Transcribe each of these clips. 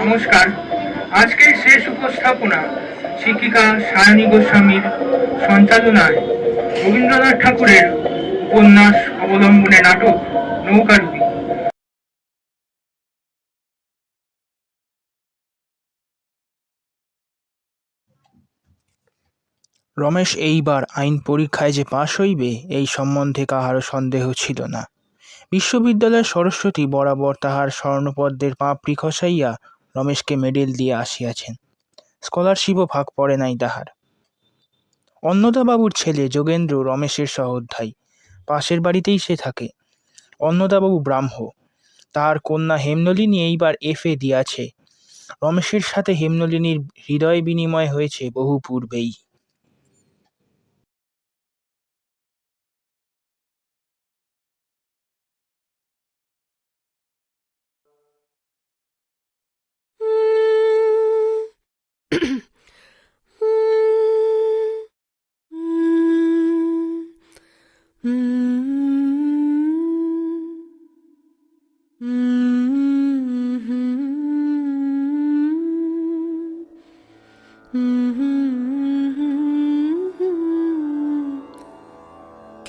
নমস্কার। আজকের শেষ উপস্থাপনা শিক্ষিকা সায়নী গোস্বামীর সঞ্চালনায় রবীন্দ্রনাথ ঠাকুরের উপন্যাস অবলম্বনে নাটক নৌকাডুবি। রমেশ এইবার আইন পরীক্ষায় যে পাশ হইবে এই সম্বন্ধে কাহারও সন্দেহ ছিল না। বিশ্ববিদ্যালয়ের সরস্বতী বরাবর তাহার স্বর্ণপদ্মের পাপড়ি খসাইয়া রমেশকে মেডেল দিয়ে আসিয়াছেন। স্কলারশিপও ভাগ পড়ে নাই তাহার। অন্নদাবাবুর ছেলে যোগেন্দ্র রমেশের সহোধ্যায়ী, পাশের বাড়িতেই সে থাকে। অন্নদাবাবু ব্রাহ্ম, তাহার কন্যা হেমনলিনী এইবার FA দিয়াছে। রমেশের সাথে হেমনলিনীর হৃদয় বিনিময় হয়েছে বহু পূর্বেই।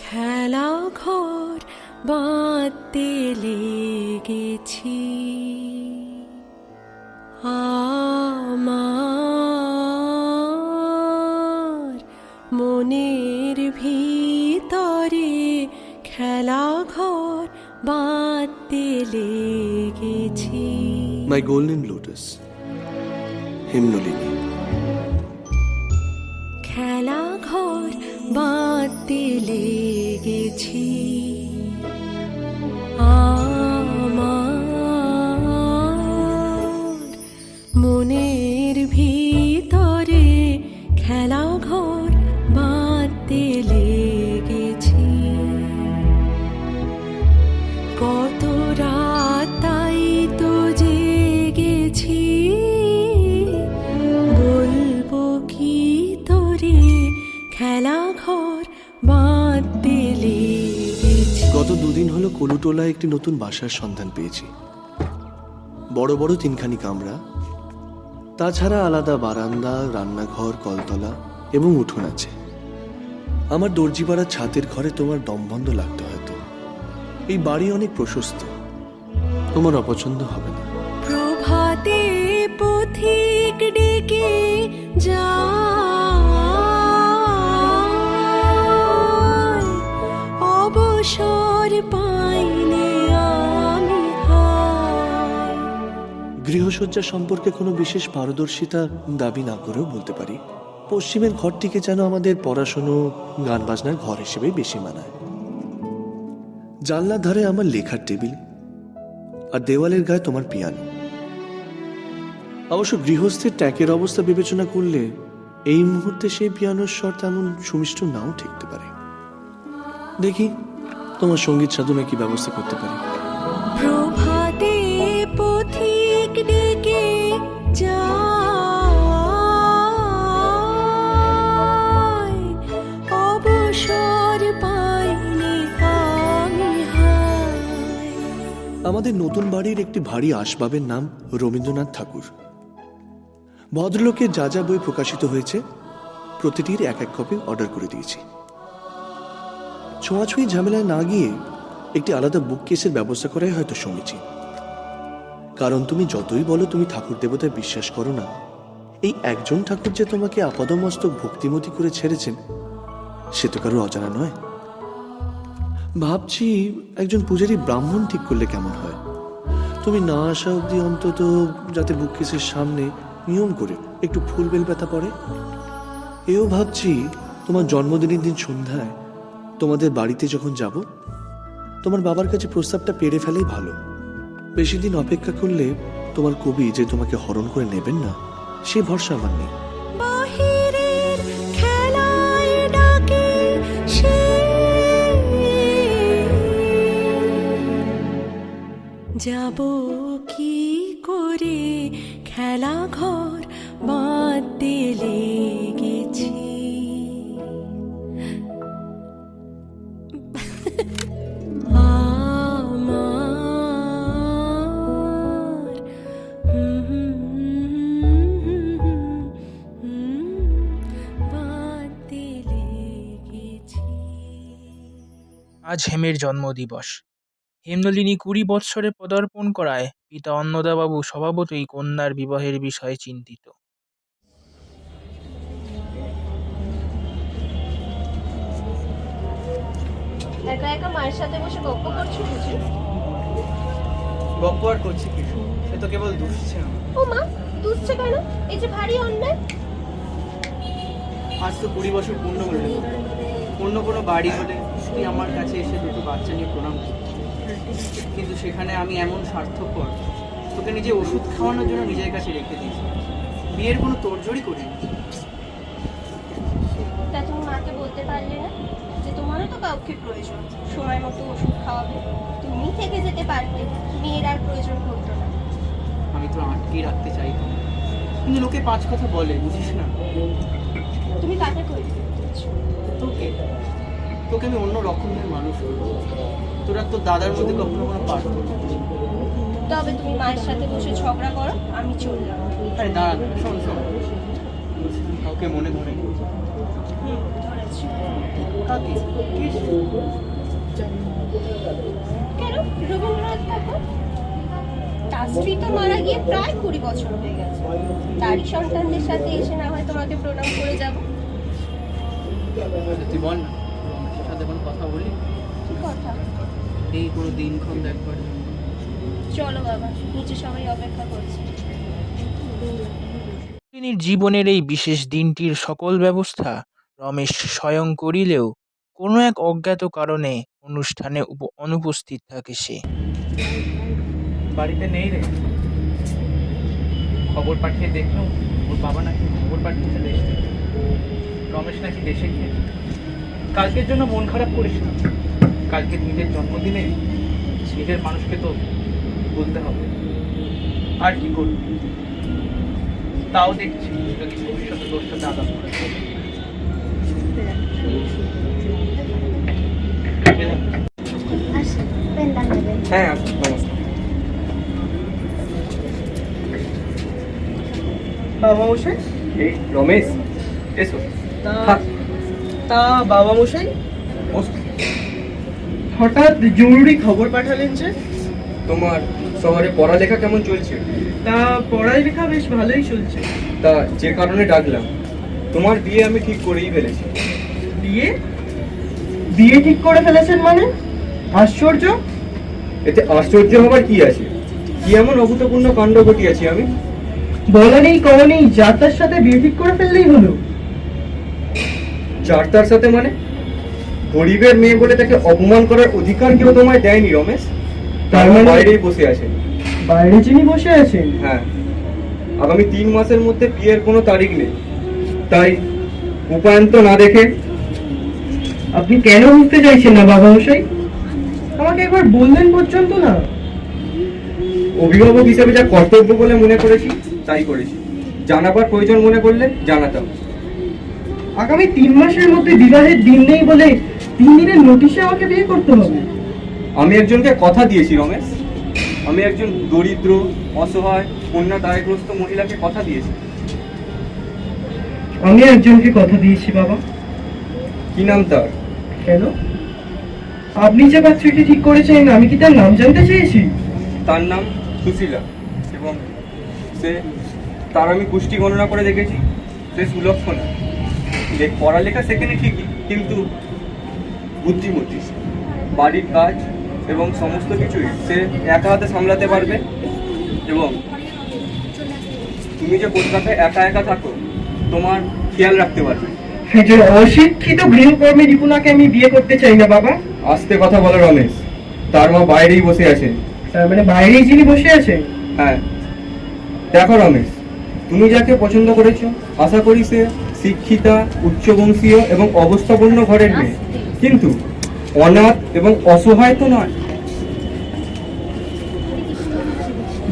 খেলা ঘর বাঁধতে লেগেছি আমার মনের ভিতরে, খেলা ঘর বাঁধতে লেগেছি। My golden lotus, Hemnalini. খেলা ঘর বাঁধতে লেগেছি আমার মনের ভিতরে, খেলা ঘর বাঁধতে লেগেছি। কত রাত তাই তো জেগেছি, বলবো কি তোরে, খেলা ঘর বাঁধতে লেগেছি। গত দুদিন হলো কলুটোলায় একটি নতুন বাসার সন্ধান পেয়েছি। বড় বড় 3খানি কামরা, তাছাড়া আলাদা বারান্দা, রান্নাঘর, কলতলা এবং উঠোন আছে। আমার দর্জিপাড়ার ছাদের ঘরে তোমার দমবন্ধ লাগতো হয়তো। এই বাড়ি অনেক প্রশস্ত, তোমার অপছন্দ হবে না। প্রভাতে পথিক ডেকে যায়, অবসর পাইলে আমি হায়। গৃহসজ্জা সম্পর্কে কোনো বিশেষ পারদর্শিতা দাবি না করেও বলতে পারি, পশ্চিমের ঘরটিকে যেন আমাদের পড়াশুনো, গান বাজনার ঘর হিসেবেই বেশি মানায়। জানলার ধারে আমার লেখার টেবিল, আর দেওয়ালের গায়ে তোমার পিয়ানো। অবশ্য গৃহস্থের ট্যাকের অবস্থা বিবেচনা করলে এই মুহূর্তে সেই পিয়ানোর স্বর তেমন সুমিষ্ট নাও ঠেকতে পারে। দেখি তোমার সঙ্গীত সাধনায় কি ব্যবস্থা করতে পারি। প্রভাতে পথিক ডেকে যায়, অবসর পাইলে আমি হায়। আমাদের নতুন বাড়ির একটি ভারী আসবাবের নাম রবীন্দ্রনাথ ঠাকুর। ভদ্রলোকের যা যা বই প্রকাশিত হয়েছে প্রতিটির এক এক কপি অর্ডার করে দিয়েছি। ছোঁয়াছুঁয়ি ঝামেলায় না গিয়ে একটি আলাদা বুক কেসের ব্যবস্থা করাই হয়তো সমীচীন। কারণ তুমি যতই বলো তুমি ঠাকুর দেবতায় বিশ্বাস করো না, এই একজন ঠাকুর যে তোমাকে আপাদমস্তক ভক্তিমতী করে ছেড়েছেন সে তো কারো অজানা নয়। ভাবছি একজন পূজারী ব্রাহ্মণ ঠিক করলে কেমন হয়। তুমি না আসা অবধি অন্তত যাতে বুক কেসের সামনে নিয়ম করে একটু ফুল বেল পাতা পড়ে। এও ভাবছি তোমার জন্মদিনের দিন সন্ধ্যায় তোমাদের বাড়িতে যখন যাব, তোমার বাবার কাছে প্রস্তাবটা পেরে ফেলেই ভালো। বেশি দিন অপেক্ষা করলে তোমার কবি যে তোমাকে হরণ করে নেবেন না সে ভরসা আমার নেই। বাহিরের খেলায় ডাকে সে, যাব কি করে, খেলা ঘর বাঁধতে লেগেছি। আমার আজ হেমের জন্মদিবস। হেমনলিনী 20 বৎসরে পদার্পণ করায় পিতা অন্নদাবাবু স্বভাবতই কন্যার বিবাহের বিষয়ে চিন্তিত। একা একা মায়ের সাথে বসে গল্প করছো বুঝি? গপ্প আর করছি কিছু, সে তো কেবল দুষছে আমার। ও মা, দুধছে কেন? এই যে ভারী অন্যায়। আজ তো 20 বছর পূর্ণ হলো রে। অন্য কোনো বাড়ি হলে তুই আমার কাছে এসে দুটো বাচ্চা নিয়ে প্রণাম করতি, কিন্তু সেখানে আমি এমন স্বার্থপর, তোকে নিজে ওষুধ খাওয়ানোর জন্য নিজের কাছে রেখে দিয়েছি। বিয়ের কোনো তোড়জোড়ই করিনি। তা তুমি মাকে বলতে পারলে না যে তোমারও তো কাউকে প্রয়োজন, সময় মতো ওষুধ খাওয়াবে? তুমি থেকে যেতে পারবে, মেয়ের আর প্রয়োজন পড়তো না। আমি তো আটকেই রাখতে চাইতাম, কিন্তু লোকে 5 কথা বলে, বুঝিস না? তুমি কাকে করে দিতে বলছো? তোকে তোকে আমি অন্য রকমের মানুষ করবো। তোরা তোর দাদার মধ্যে কখনো কোনো পার্থক্য নেই। তবে তুমি মায়ের সাথে বসে ঝগড়া করো, আমি চললাম। আরে দাঁড়া, শোন শোন, কাউকে মনে ধরে নি। ধরেছি। কাকে? কে সে? কেন? রবীন্দ্রনাথ ঠাকুর। তার স্ত্রী তো মারা গিয়ে প্রায় 20 বছর হয়ে গেছে। তারই সন্তানদের সাথে এসে না হয় তোমাকে প্রণাম করে যাব। তুই বল না, রমেশের সাথে কোনো কথা বলি? কি কথা? এই কোনো দিনক্ষণ দেখবার জন্য। চলো বাবা, নিচে সবাই অপেক্ষা করছে। হেমনলিনীর জীবনের এই বিশেষ দিনটির সকল ব্যবস্থা রমেশ স্বয়ং করিলেও কোনো এক অজ্ঞাত কারণে অনুষ্ঠানে অনুপস্থিত থাকে সে। বাড়িতে নেই রে। খবর পাঠিয়ে দেখলাম ওর বাবা নাকি খবর পাঠিয়েছে দেশ থেকে। রমেশ নাকি দেশে গিয়েছে। কালকের জন্য মন খারাপ করিস না, কালকে নিজের জন্মদিনে নিজের মানুষকে তো বলতে হবে। আর কি করবি? তাও দেখছি যদি ভবিষ্যতে তোর সাথে আলাপ করে। হ্যাঁ, বাবা মশাই। এই রমেশ, এসো। তা বাবা মশাই হঠাৎ জরুরি খবর পাঠালেন যে? তোমার শহরে পড়ালেখা কেমন চলছে? তা পড়ালেখা বেশ ভালোই চলছে। তা যে কারণে ডাকলাম, তোমার বিয়ে আমি ঠিক করেই ফেলেছি। বিয়ে? বিয়ে ঠিক করে ফেলেছেন মানে? আশ্চর্য। এতে আশ্চর্য হবার কি আছে? কি এমন অভূতপূর্ণ কাণ্ড ঘটিয়েছি আমি? বলা নেই কওয়া নেই, যার তার সাথে বিয়ে ঠিক করে ফেললেই হলো। যার তার সাথে মানে? গরিবের মেয়ে বলে তাকে অপমান করার অধিকার কেউ তোমায় দেয়নি রমেশ। তার তার মানে? বাইরেই বসে আছে। বাইরে যিনি বসে আছেন? হ্যাঁ, আগামী 3 মাসের মধ্যে বিয়ের কোনো তারিখ নেই, তাই উপায়ন্ত না দেখে। আপনি কেন বুঝতে চাইছেন না বাবা মশাই? আমাকে একবার বললেন পর্যন্ত না। অভিভাবক হিসেবে যা কর্তব্য বলে মনে করেছি তাই করেছি, জানাবার প্রয়োজন মনে করলে জানাতাম। আগামী 3 মাসের মধ্যে বিবাহের দিন নেই বলে 3 দিনের নোটিশে আমাকে বিয়ে করতে হবে? আমি একজনকে কথা দিয়েছি রমেশ, আমি একজন দরিদ্র অসহায় কন্যা দায়গ্রস্ত মহিলাকে কথা দিয়েছি। আমি একজনকে কথা দিয়েছি বাবা। কি নাম তার? কেন? আপনি যে বাচ্চাটি ঠিক করেছেন, আমি কি তার নাম জানতে চেয়েছি? তার নাম সুশীলা, এবং তার আমি পুষ্টি গণনা করে দেখেছি, সে সুলক্ষণা। পড়ালেখা সেখানে ঠিকই, কিন্তু বুদ্ধিমতী। বাড়ির কাজ এবং সমস্ত কিছুই সে একা হাতে সামলাতে পারবে, এবং তুমি যে কলকাতায় একা একা থাকো তোমার খেয়াল রাখতে পারবে। একজন অশিক্ষিত গৃহকর্মী রিপুনাকে আমি বিয়ে করতে চাই না বাবা। আস্তে কথা বলো রমেশ, তার মা বাইরেই বসে আছে। তার মানে বাইরেই যিনি বসে আছেন? হ্যাঁ, দেখো রমেশ, তুমি যাকে পছন্দ করেছো আশা করি সে শিক্ষিতা, উচ্চবংশীয় এবং অবস্থাপন্ন ঘরের মেয়ে, কিন্তু অনাথ এবং অসহায় তো নয়।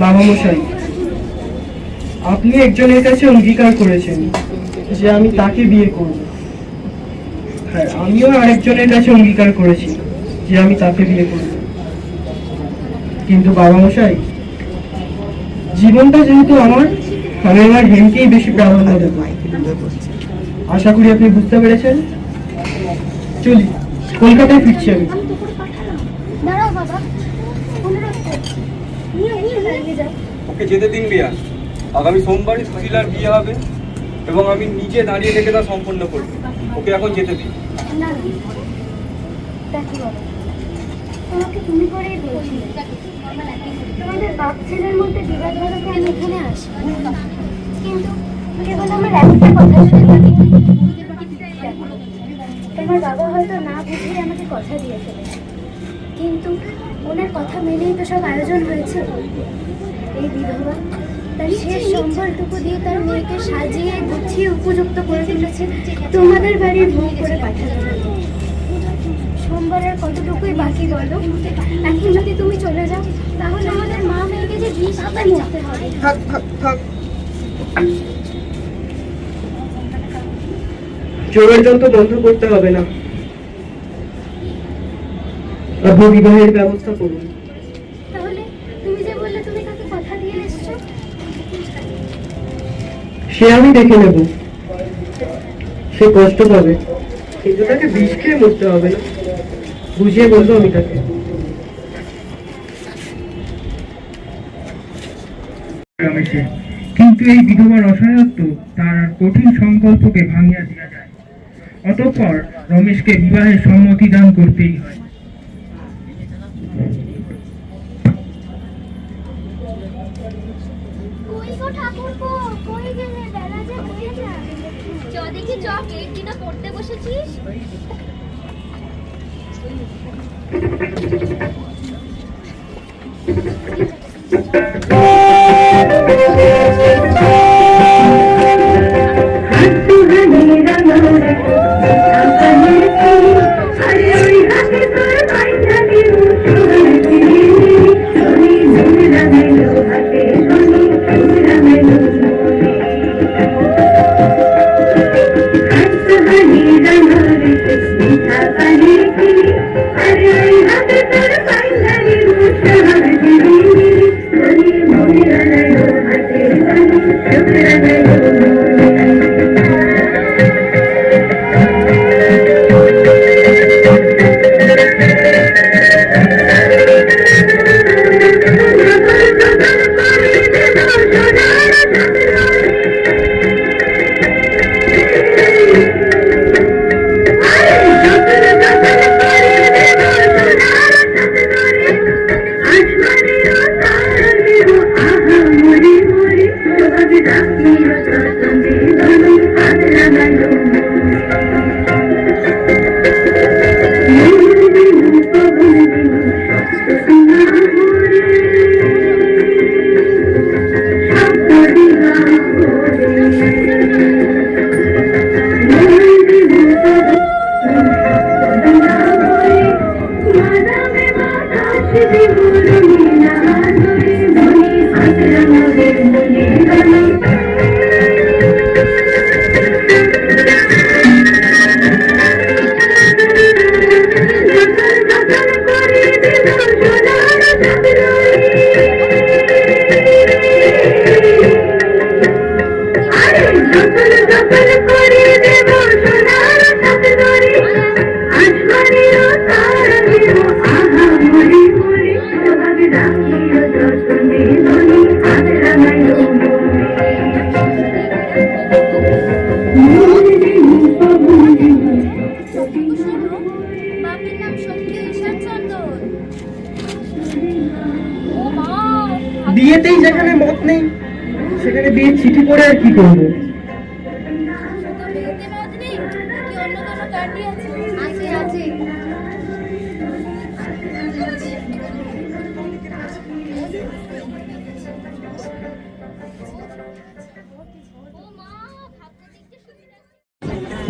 বাবা মশাই, আপনি একজনের কাছে অঙ্গীকার করেছেন যে আমি তাকে বিয়ে করব। হ্যাঁ, আমিও আরেকজনের কাছে অঙ্গীকার করেছি যে আমি তাকে বিয়ে করব। কিন্তু বাবা মশাই, জীবনটা যেহেতু আমার, আমি আমার হেমকেই বেশি প্রাধান্য দেব। আশা করি আপনি বুঝতে পেরেছেন। চলি, কলকাতায় ফিরছি আমি। বাবা, অনুরোধ করছি, নিয়ে দাঁড়িয়ে যাও। ওকে যেতে দিন বিয়া। আগামী সোমবারই সুশীলার বিয়ে হবে এবং আমি নিজে দাঁড়িয়ে থেকে তা সম্পন্ন করব। ওকে এখন যেতে দিন। না দেখো বাবা, তোমাকে তুমি করেই বলছি, তোমাদের বাপ ছেলের মধ্যে বিবাদ বাধাতে আমি এখানে আসি, কিন্তু কেবল আমার একটা কথা যদি বলি, তোমার বাবা হয়তো না বুঝিয়ে আমাকে কথা দিয়ে ফেলেছে, কিন্তু ওনার কথা মেনেই তো সব আয়োজন হয়েছে। এই বিধবা তার শেষ সম্বলটুকু দিয়ে তার মেয়েকে সাজিয়ে গুছিয়ে উপযুক্ত করে তুলেছে তোমাদের বাড়ির ভোগ করে পাঠাতে হবে। সোমবারের কতটুকুই বাকি বলো, এখন যদি তুমি চলে যাও তাহলে আমাদের মা মেয়েকে যে বিষ হাতে মরতে হবে। থাক থাক থাক, জোরের যন্ত্র বন্ধ করতে হবে না, আপনি বিবাহের ব্যবস্থা করুন। তাহলে তুমি যে বললে তুমি তাকে কথা দিয়ে এসছো, সে আমি দেখে নেব, সে কষ্ট পাবে, কিন্তু তাকে বিষ খেয়ে মরতে হবে না, বুঝিয়ে বলবো আমি তাকে। রমেশের, কিন্তু এই বিধবার অসহায়ত্ব তার আর কঠিন সংকল্পকে ভাঙিয়া দিয়া যায়। অতঃপর রমেশকে বিবাহের সম্মতি দান করতেই হয়। দেখি চ কেক কিনা পড়তে বসেছিস। বিয়েতেই যেখানে মত নেই সেখানে বিয়ে চিঠি করে আর কি করবো?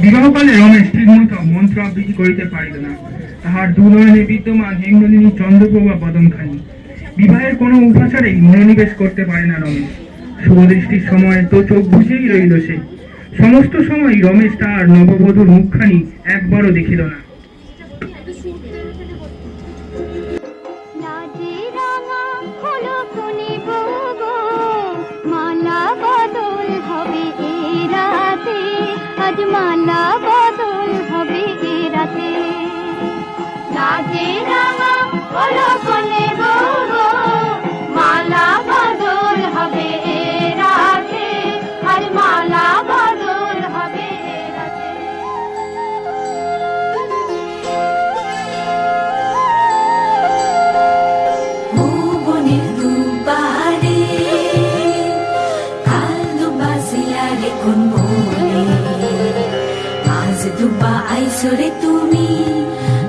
বিবাহকালে রমেশ ঠিকমতো মন্ত্র আবৃত্তি করিতে পারিল না। তাহার দুনয়নে বিদ্যমান হেমনলিনী চন্দ্রপ্রভা বদনখানি। বিবাহের কোনো উপাচারেই মনোনিবেশ করতে পারে না রমেশ। শুভদৃষ্টির সময় তো চোখ বুঝেই রইল সে। সমস্ত সময় রমেশ তার নববধূর মুখখানি একবারও দেখিল না। মালা বদল হবে এ রাতে, লাজে রাঙা বলো বলে বউ মালা বদল হবে এ রাতে, আর মালা বদল হবে এ রাতে। ভুবনের দুবারে কাল দুবা সিলারে কোন বলে, আজ দুবা আইসরে তুমি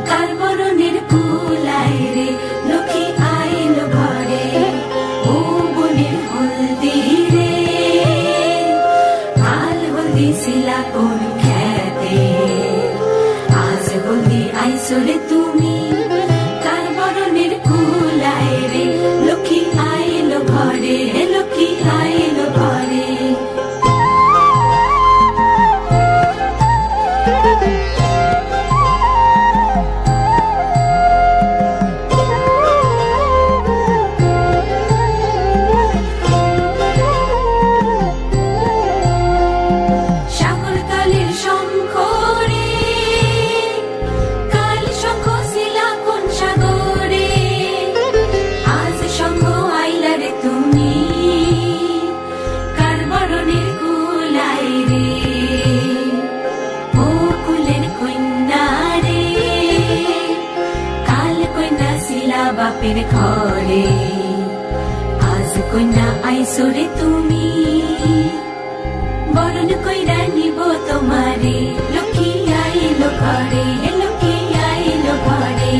কার বরণের কুলায় রে, লক্ষ্মী আইলো ঘরে। ভুবনের হলদি রে কাল হলদি সিলা কোন খেতে, আজ হলদি আইসরে তুমি কার বরণের কুলায় রে, লক্ষ্মী আইলো ঘরে, লক্ষ্মী আইলো ঘরে। সাগর কালের শঙ্খ রে কাল শঙ্খ ছিলা কোন সাগরে, আজ শঙ্খ আইলা রে তুমি কার বরণের কুলায় রে। ও কুলের কন্যা রে কাল কন্যা ছিলা বাপের ঘরে, আজ কন্যা আইসরে তুমি বরণ কইরা নিব তোমারে, লক্ষ্মী আইলো ঘরে, লক্ষ্মী আইলো ঘরে।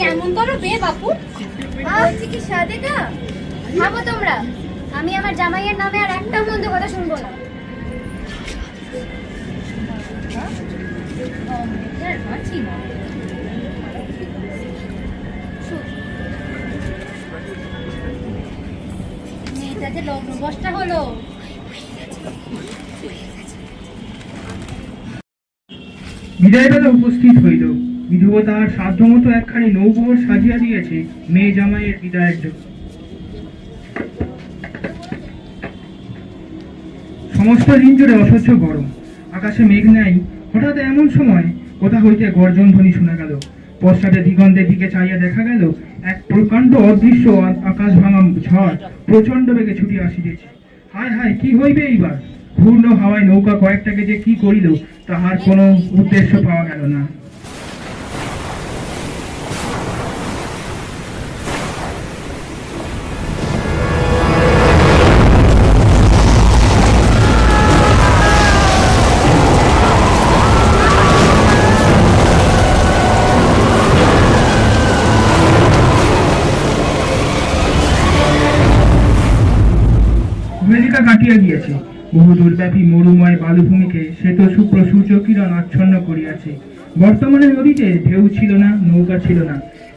কেমন করো বে বাপু, বলছি কি সাদেকা? থামো তোমরা, আমি আমার জামাইয়ের নামে আর একটা মন্দ কথা শুনবো না। মেয়েটাতে লগ্ন বসটা হলো। বিদায়বেলা উপস্থিত হইল। বিধবা তাহার সাধ্যমতো একখানি নৌবহর সাজিয়া দিয়েছে মেয়ে জামাইয়ের বিদায়ের জন্য। সমস্ত দিন জুড়ে অসহ্য গরম, আকাশে মেঘ নাই। হঠাৎ এমন সময় কোথা হইতে গর্জন ধ্বনি শোনা গেল। পশ্চাতে দিগন্তের দিকে চাইয়া দেখা গেল এক প্রকাণ্ড অদৃশ্য আকাশ ভাঙা ঝড় প্রচন্ড বেগে ছুটিয়া আসিতেছে। হায় হায়, কি হইবে এইবার? ঘূর্ণ হাওয়ায় নৌকা কয়েকটাকে যে কি করিল তাহার কোনো উদ্দেশ্য পাওয়া গেল না। আমেরিকা কাটিয়া গিয়েছে, বহু দূরব্যাপী মরুময় বালুভূমিকে শ্বেত শুভ্র সূর্যকিরণ আচ্ছন্ন করিয়াছে। বর্তমানে নদীতে ঢেউ ছিল না, নৌকা ছিল না,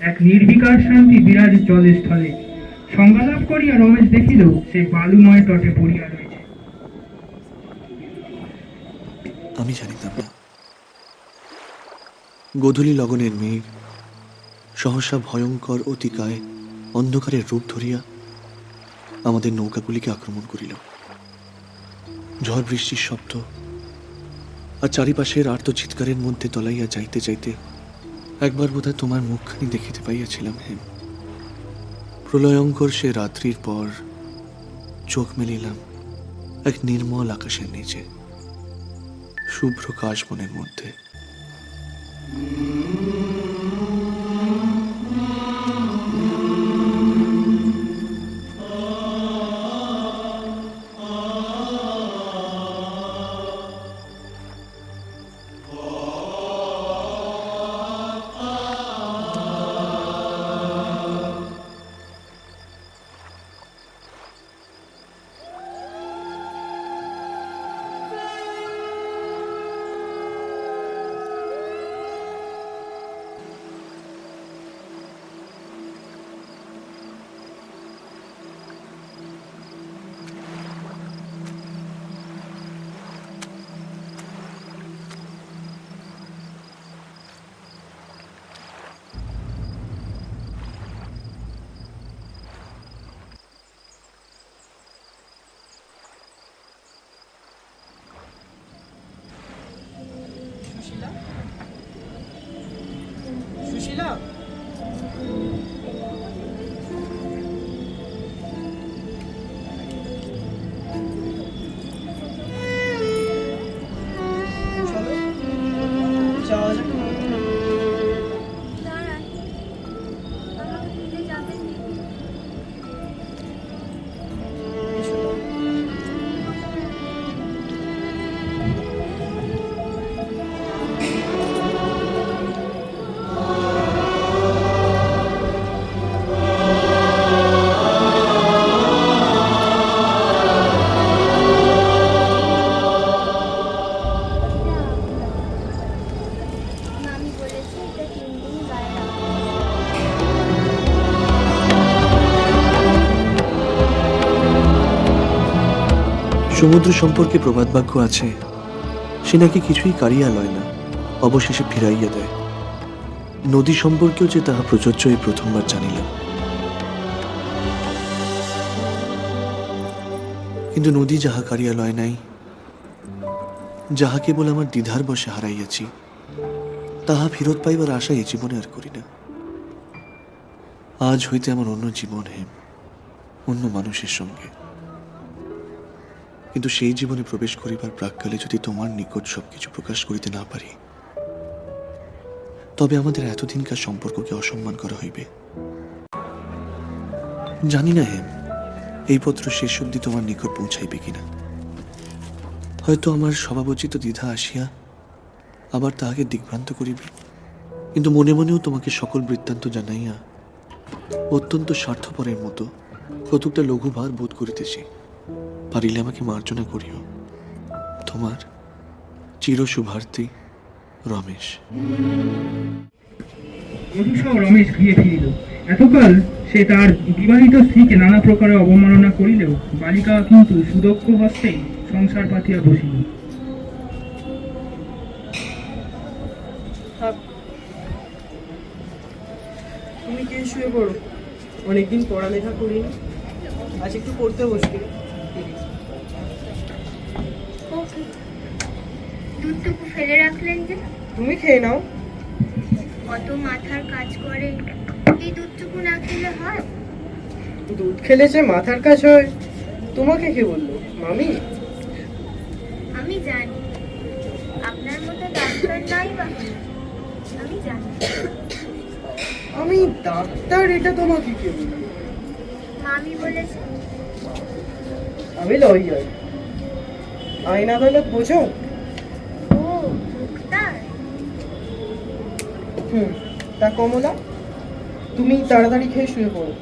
এক নির্বিকার শান্তি বিরাজ জলের স্থলে। সংজ্ঞালাভ করিয়া রমেশ দেখিল সে বালুময় তটে পড়িয়া রয়েছে। আমি জানিতাম না গোধূলি লগনের মেঘ সহসা ভয়ঙ্কর অতিকায় অন্ধকারের রূপ ধরিয়া আমাদের নৌকাগুলিকে আক্রমণ করিল। ঝড় বৃষ্টির শব্দ আর চারিপাশের আর্ত চিৎকারের মধ্যে তলাইয়া যাইতে যাইতে একবার বোধহয় তোমার মুখখানি দেখিতে পাইয়াছিলাম হেম। প্রলয়ঙ্কর সে রাত্রির পর চোখ মেলিলাম এক নির্মল আকাশের নিচে, শুভ্র কাশবনের মধ্যে। সমুদ্র সম্পর্কে প্রবাদ বাক্য আছে, সে নাকি কিছুই কাড়িয়া লয় না, অবশেষে ফিরাইয়া দেয়। নদী সম্পর্কেও যে তাহা প্রযোজ্য এই প্রথমবার জানিলাম। কিন্তু নদী যাহা কাড়িয়া লয় নাই, যাহা কেবল আমার দ্বিধার বশে হারাইয়াছি, তাহা ফেরত পাইবার আশা এই জীবনে আর করি না। আজ হইতে আমার অন্য জীবন হেম, অন্য মানুষের সঙ্গে। কিন্তু সেই জীবনে প্রবেশ করিবার প্রাক্কালে যদি তোমার নিকট সবকিছু প্রকাশ করিতে না পারি, তবে আমাদের এতদিনকার সম্পর্ককে অসম্মান করা হইবে। জানি না হেম, এই পত্র শেষ অবধি তোমার নিকট পৌঁছাইবে কিনা। হয়তো আমার স্বভাবোচিত দ্বিধা আসিয়া আবার তাহাকে দিগ্ভ্রান্ত করিবে, কিন্তু মনে মনেও তোমাকে সকল বৃত্তান্ত জানাইয়া অত্যন্ত স্বার্থপরের মতো কতকটা লঘুভার বোধ করিতেছি। পারিলে আমাকে মার্জনা করিও। তোমার চিরশুভার্থী রমেশ। মধুসহ রমেশ গৃহে ফিরিল। এতকাল সে তার বিবাহিত স্ত্রীকে নানা প্রকারে অবমাননা করিলেও বালিকা কিন্তু সুদক্ষ হস্তেই সংসার পাতিয়া বসিল। তুমি কে শুয়ে পড়ো, অনেকদিন পড়ালেখা করিনি, আজ একটু পড়তে বসবে। দুধটুকু ফেলে রাখলেন যে? তুমি খেয়ে নাও। কত মাথার কাজ করে, এই দুধটুকু না খেলে হয়? দুধ খেলে যে মাথার কাজ হয় তোমাকে কে বললো মামি? আমি জানি আপনার মতো ডাক্তার নাই বা হলো। আমি জানি। আমি ডাক্তার এটা তোমাকে কে বললো? মামি বলেছে। আমি লয়ার। আইন আদালত বোঝো? ও ডাক্তার। তা কমলা, তুমি তাড়াতাড়ি খেয়ে শুয়ে পড়ো।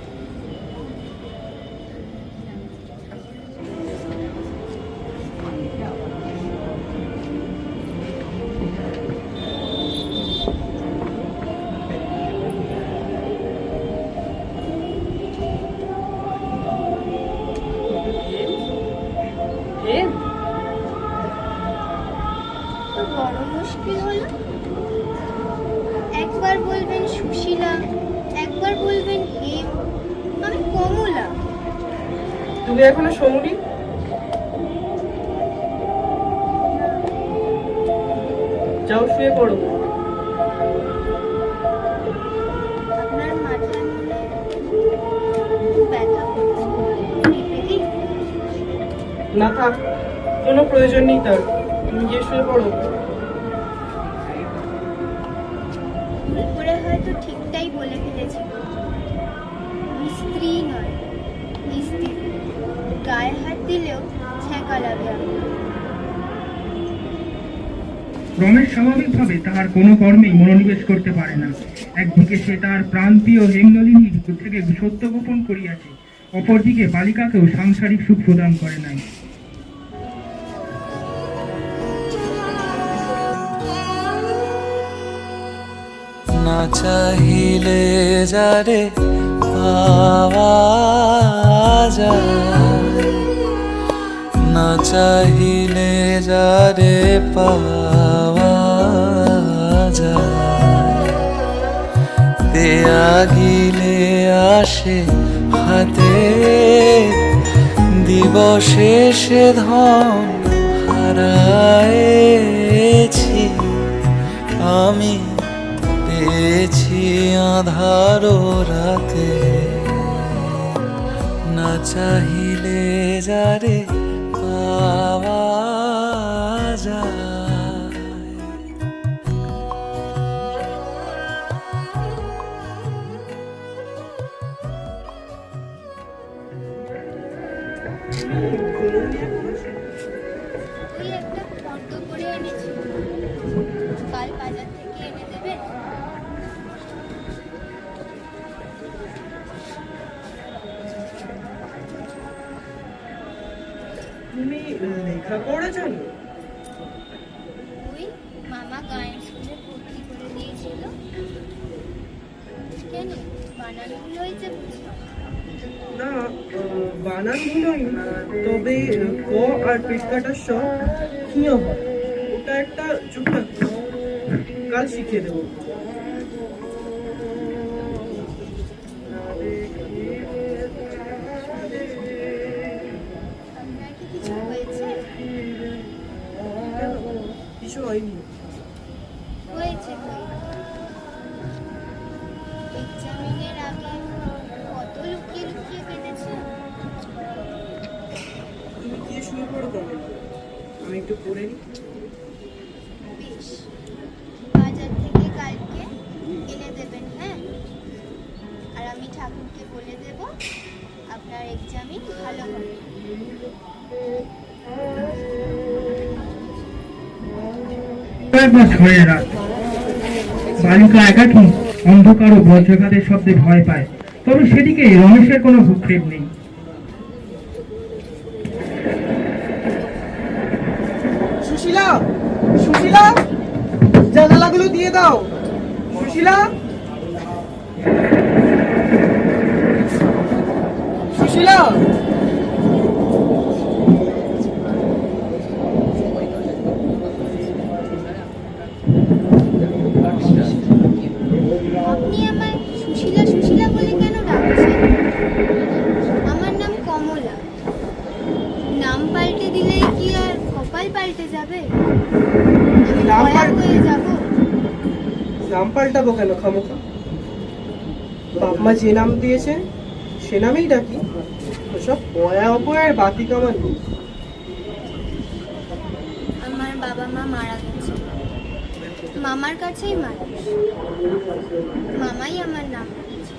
তো বড় মুশকিল হলো। একবার বলবেন সুশীলা, একবার বলবেন হেম, আমি কমলা। তুমি এখনো শোনোনি? যাও শুয়ে পড়ো। আপনার মাথায় মনে খুব ব্যথা করছে। টিপে দিই? না থাক, কোনো প্রয়োজন নেই তার। তুমি গিয়ে শুয়ে পড়ো। ভুল করে হয়তো ঠিকটাই বলে ফেলেছি। আমি স্ত্রী নয়, স্ত্রী। গায়ে হাত দিলেও ছ্যাঁকা লাগে আমার। রমেশ স্বাভাবিকভাবে তাহার কোনো কর্মেই মনোনিবেশ করতে পারে না। একদিকে সে তাহার প্রাণপ্রিয় হেমনলিনীর থেকে সত্য গোপন করিয়াছে, অপরদিকে বালিকাকেও সাংসারিক সুখ প্রদান করে নাই। না চাহিলে যারে পাওয়া যায়, না চাহিলে যারে পাওয়া যায়, দেয়া গিলে আসে হাতে, দিবসে সে ধন হারায়েছি আমি, পেয়েছি আধারো রাতে, না চাহিলে যারে পাওয়া যায়। ওই একটা ফর্দ করে এনেছি, কাল বাজার থেকে এনে দেবেন? তুমি লেখাপড়া জানো? ওই মামা গায়েন স্কুলে ভর্তি করে দিয়েছিল। কেন, বানান ভুল হয়েছে বুঝি? না, বানান ভুল হয়নি, তবে ক আর পেট কাটার সব ক্ষীয় হয়। ওটা একটা চুপ থাকতো, কাল শিখিয়ে দেবো। আপনার কি কিছু হয়েছে? কিছু হয়নি। হয়েছে কই? এক্সামিনের আগে কত লুকিয়ে লুকিয়ে কেটেছে। তুমি গিয়ে শুয়ে পড়ো কবে? আমি একটু পড়ে নিই। বেশ, বাজার থেকে কালকে এনে দেবেন, হ্যাঁ? আর আমি ঠাকুরকে বলে দেব আপনার এক্সামিন ভালো হবে। একবার ঝড়ের রাত, বালিকা একাকী অন্ধকার ও বজ্রঘাতের শব্দে ভয় পায়, তবে সেদিকে রমেশের কোনো ভূক্ষেপ নেই। সুশীলা, সুশীলা, জানালাগুলো দিয়ে দাও। সুশীলা, সুশীলা। আপনি আমায় সুশীলা সুশীলা বলে কেন ডাকছেন? আমার নাম কমলা। নাম পাল্টে দিলে কি আর কপাল পাল্টে যাবে? নাম ভয়া হয়ে যাব। নাম পাল্টাবো কেন খামোখা? বাপ মা যে নাম দিয়েছে সে নামেই ডাকি। ওসব পয়া অপয়ার বাতি কামান নেই। আমার বাবা মা মারা গেছে, মামার কাছেই মানুষ, মামাই আমার নাম রেখেছে।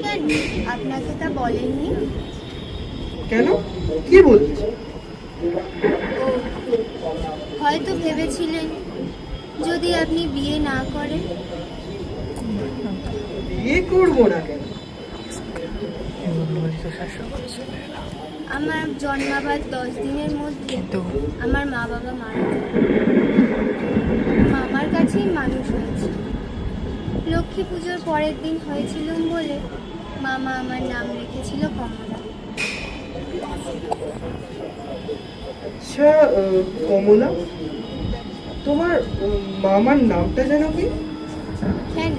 কেন আপনাকে তা বলেননি? কেন, কি বলছিস? ও হয়তো ভেবেছিলেন যদি আপনি বিয়ে না করেন। বিয়ে করবো না কেন? আমার জন্মাবার 10 দিনের মধ্যে আমার মা বাবা মারা যায়। মামার কাছেই মানুষ হয়েছে। লক্ষ্মী পুজোর পরের দিন হয়েছিলাম বলে মামা আমার নাম রেখেছিল কমলা। আচ্ছা কমলা, তোমার মামার নামটা যেন কি? কেন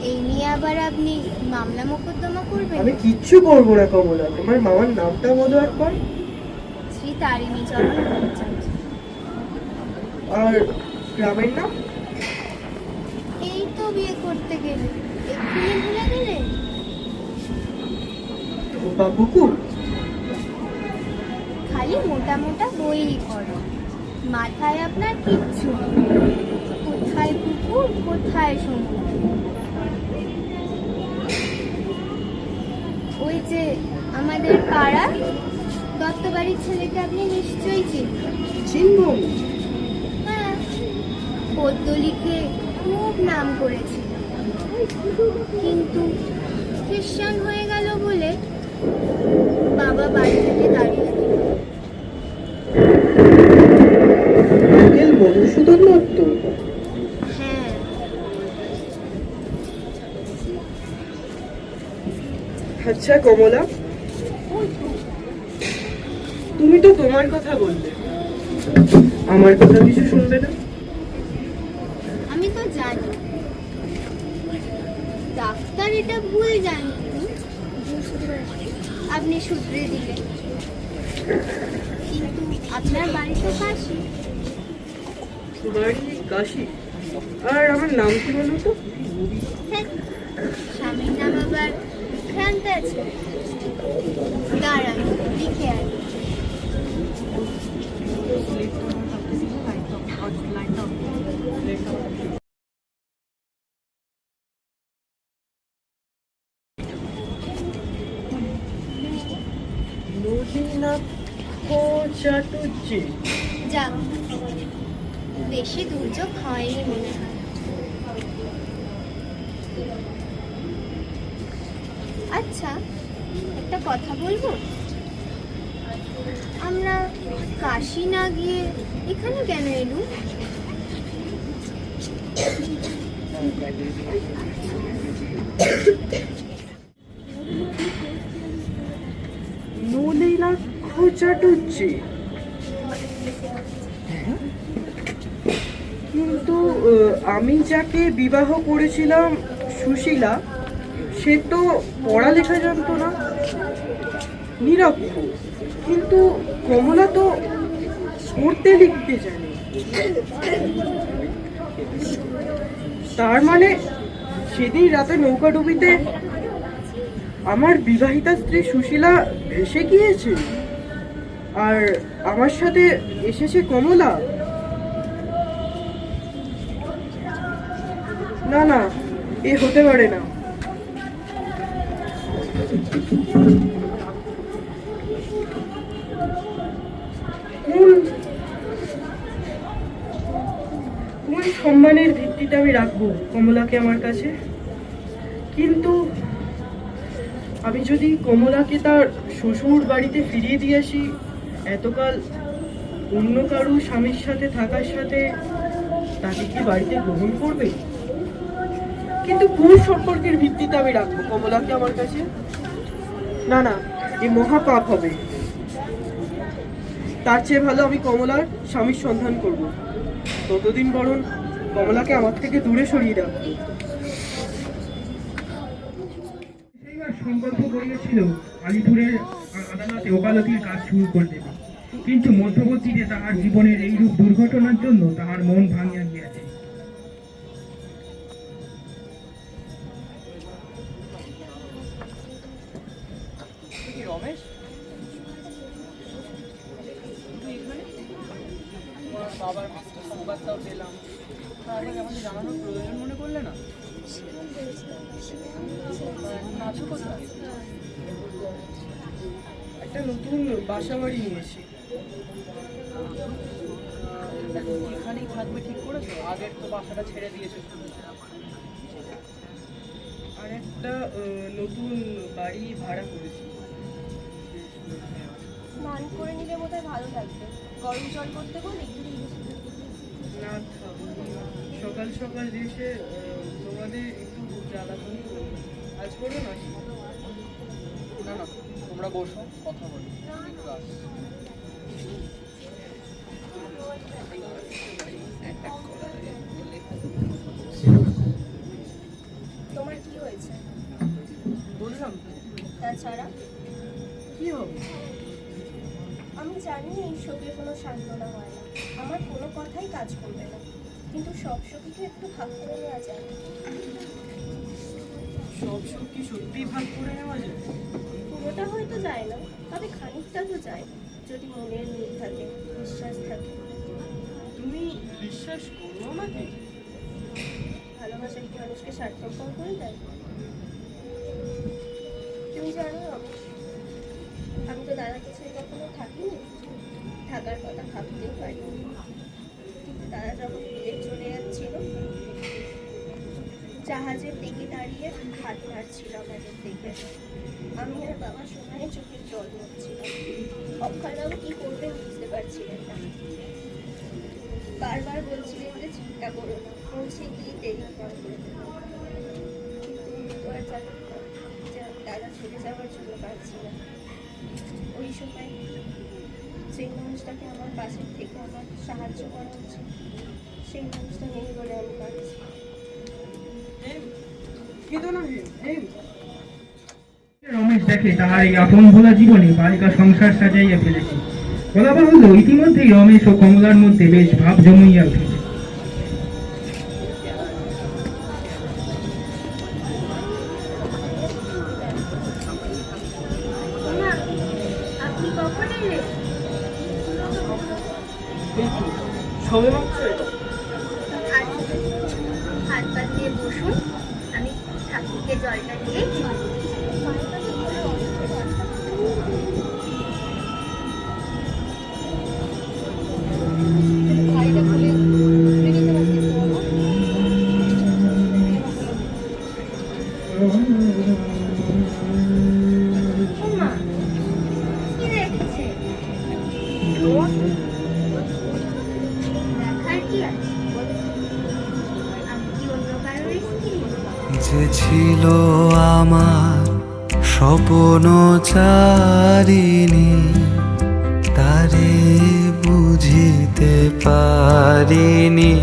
এই নিয়ে আবার আপনি মামলা মোকদ্দমা করবেন? আমি কিচ্ছু করবো না কমলা, তোমার মামার নামটা বলো একবার। শ্রী তারিণী চরণ ভট্টাচার্য। আর গ্রামের নাম? এই তো বিয়ে করতে গেলে এক্ষুনি ভুলে গেলেন? ধোপা পুকুর। খালি মোটা মোটা বইই করো, মাথায় আপনার কিচ্ছু নেই। কোথায় পুকুর কোথায় সমুদ্র। ওই যে আমাদের পাড়া দত্তবাড়ির ছেলেকে আপনি নিশ্চয়ই চিনবেন। চিনবো? হ্যাঁ, পদ্য লিখে খুব নাম করেছিল, কিন্তু খ্রিস্টান হয়ে গেল বলে বাবা বাড়ি থেকে দাঁড়িয়ে দিল। আঙ্কেল মধুসূদন দত্ত? হ্যাঁ, আচ্ছা কমলা, তুমি তো তোমার কথা বললে, আমার কথা কিছু শুনবে না? আমি তো জানি ডাক্তার এটা ভুল জানেননি, আপনি শুধরে দিলেন। কিন্তু আপনার বাড়ি তো কাশি। বাড়ি কাশি? আর আমার নাম কি বলো তো? হ্যাঁ, স্বামীর নাম আবার ভ্রান্ত আছে। দাঁড়ান লিখে আনি। নদীনাথ চাটুর্যে। যাক, বেশি দুর্যোগ হয়নি মনে হয়। আচ্ছা, একটা কথা বলবো? আমরা কাশি না গিয়ে এখানে কেন এলুম? নদীনাথ চাটুর্যে, কিন্তু আমি যাকে বিবাহ করেছিলাম সুশীলা, সে তো পড়ালেখা জানতো না, নিরক্ষর। কিন্তু কমলা তো পড়তে লিখতে জানে। তার মানে সেদিন রাতে নৌকাডুবিতে আমার বিবাহিতা স্ত্রী সুশীলা ভেসে গিয়েছে, আর আমার সাথে এসেছে কমলা। না না, এ হতে পারে না। কোন সম্মানের ভিত্তিতে আমি রাখবো কমলাকে আমার কাছে? কিন্তু আমি যদি কমলাকে তার শ্বশুর বাড়িতে ফিরিয়ে দিয়ে আসি, এতকাল অন্য কারো স্বামীর সাথে থাকার সাথে তাকে কি বাড়িতে গ্রহণ করবে? কিন্তু কোন সম্পর্কের ভিত্তিতে আমি রাখবো কমলাকে আমার কাছে? না না, এই মহাপাপ হবে। তার চেয়ে ভালো আমি কমলার স্বামীর সন্ধান করব। ততদিন বরং কমলাকে আমার থেকে দূরে সরিয়ে রাখবো। সংকল্প করিয়েছিল আলিপুরের আদালতে ওকালতির কাজ শুরু করে দেবে। কিন্তু মধ্যবর্তীতে তাহার জীবনের এইরূপ দুর্ঘটনার জন্য তাহার মন ভাঙিয়া গিয়াছে। কি রমেশ, তুই এখানে? তোমার বাবার সংবাদটাও পেলাম, তাহলে আমাকে জানানোর প্রয়োজন মনে করলে না? এখন আছো কোথায়? একটা নতুন বাসা বাড়ি নিয়েছি। এখন এখানেই থাকবে ঠিক করেছো? আগের তো বাসাটা ছেড়ে দিয়েছো। আর একটা নতুন বাড়ি ভাড়া করেছি। স্নান করে নিলে বোধহয় ভালো লাগবে। গরম জল করতে বলি? না থাক, সকাল সকাল এসে তোমাদের একটু জ্বালাতনই করবো। আজ করো না? না না, তোমরা বসো, কথা বলো, একটু আসো। তোমার কি হয়েছে? বললাম তাছাড়া কি হবে? আমি জানি এই শোকে কোনো সান্ত্বনা হয় না, আমার কোনো কথাই কাজ করবে না, কিন্তু সব শোককে একটু ভাগ করে নেওয়া যায়। সব সুখ কি সত্যিই ভাগ করে নেওয়া যায়? পুরোটা হয়তো যায় না, তবে খানিকটা তো যায়, যদি মনের মিল থাকে, বিশ্বাস থাকে। তুমি বিশ্বাস করো আমাকে? ভালোবাসা কি মানুষকে স্বার্থপর করে দেয়? তুমি জানো রমেশ, আমি তো দাদাকে ছেড়ে কখনো থাকিনি, থাকার কথা ভাবতেও পারিনি, কিন্তু দাদা যখন বিদেশ চলে যাচ্ছিল, জাহাজের দিকে দাঁড়িয়ে হাত নাড়ছিল আমাদের দেখে, আমি আর বাবা সময়ে চোখের জল মরছিলাম। অক্ষয়বাবু কি করবেন বুঝতে পারছিলেন না, বারবার বলছিলেন যে চিন্তা করো না, পৌঁছে গিয়ে দেরি কম করে দেবো। কিন্তু আমি তো আর জানি না যে আমি দাদা ছেড়ে যাওয়ার জন্য পারছি না। ওই সময় সেই মানুষটাকে আমার পাশের থেকে আমার সাহায্য করা উচিত, সেই মানুষটা নেই বলে আমি পারছি। রমেশ দেখে তাহার এই আপন ভোলা জীবনে বালিকা সংসার সাজাইয়া ফেলেছে। বলা বাহুল্য, ইতিমধ্যেই রমেশ ও কমলার মধ্যে বেশ ভাব জমিয়া উঠেছে। আপনি কখন এলেন? সবে মাত্র হাত পা দিয়ে বসুন, আমি ঠাকুরকে জলটা দিয়ে ভাইটা খুলে নিতে পারতেছি না। কি দেখছে? দেখার কি আছে? আমি কি অন্য কারোর স্ত্রী? যে ছিল আমার স্বপ্ন চারিণী, তারে বুঝিতে পারিনি,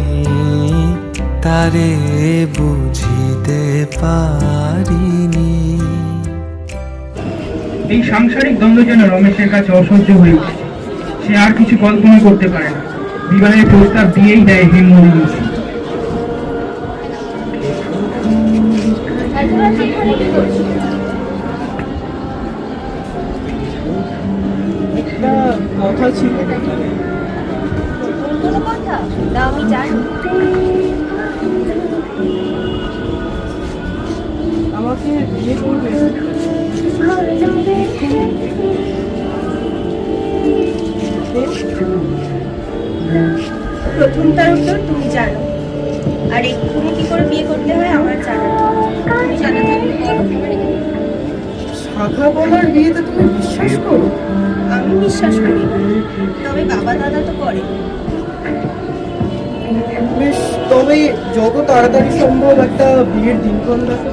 তারে বুঝিতে পারিনি। এই সাংসারিক দ্বন্দ্ব যেন রমেশের কাছে অসহ্য হয়ে উঠেছে। সে আর কিছু কল্পনা করতে পারে না, বিবাহের প্রস্তাব দিয়েই দেয় হেমনলিনী। একটা কথা ছিল। কোনো কথা না, আমি জানি। আমাকে বিয়ে করবে? প্রথমটার উত্তর তুমি জানো, আর এক্ষুনি কি করে বিয়ে করতে হয় আমার জানা। তুমি জানা থাকলে বলো। শাখা বলার বিয়েতে তুমি বিশ্বাস করো? আমি বিশ্বাস করি না, তবে বাবা দাদা তো করে। বেশ, তবে যত তাড়াতাড়ি সম্ভব একটা বিয়ের দিনক্ষণ দেখো,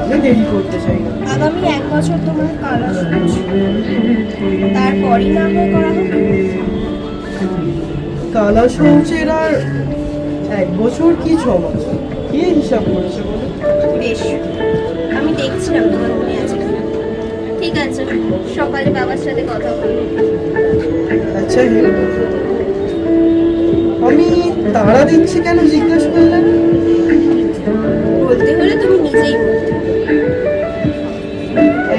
আমি দেরি করতে চাই না। আগামী 1 বছর তোমার কাল আসবে, তারপরই না হয় করা হবে। কালা সৌচের আর 1 বছর কি 6 মাস, কে হিসাব করেছে বলো? বেশ, আমি দেখছিলাম তোমার মনে আছে কিনা। ঠিক আছে, সকালে বাবার সাথে কথা বলবো। আচ্ছা হেম, আমি তাড়া দিচ্ছি কেন জিজ্ঞেস করলে না? বলতে হলে তুমি নিজেই বলতে।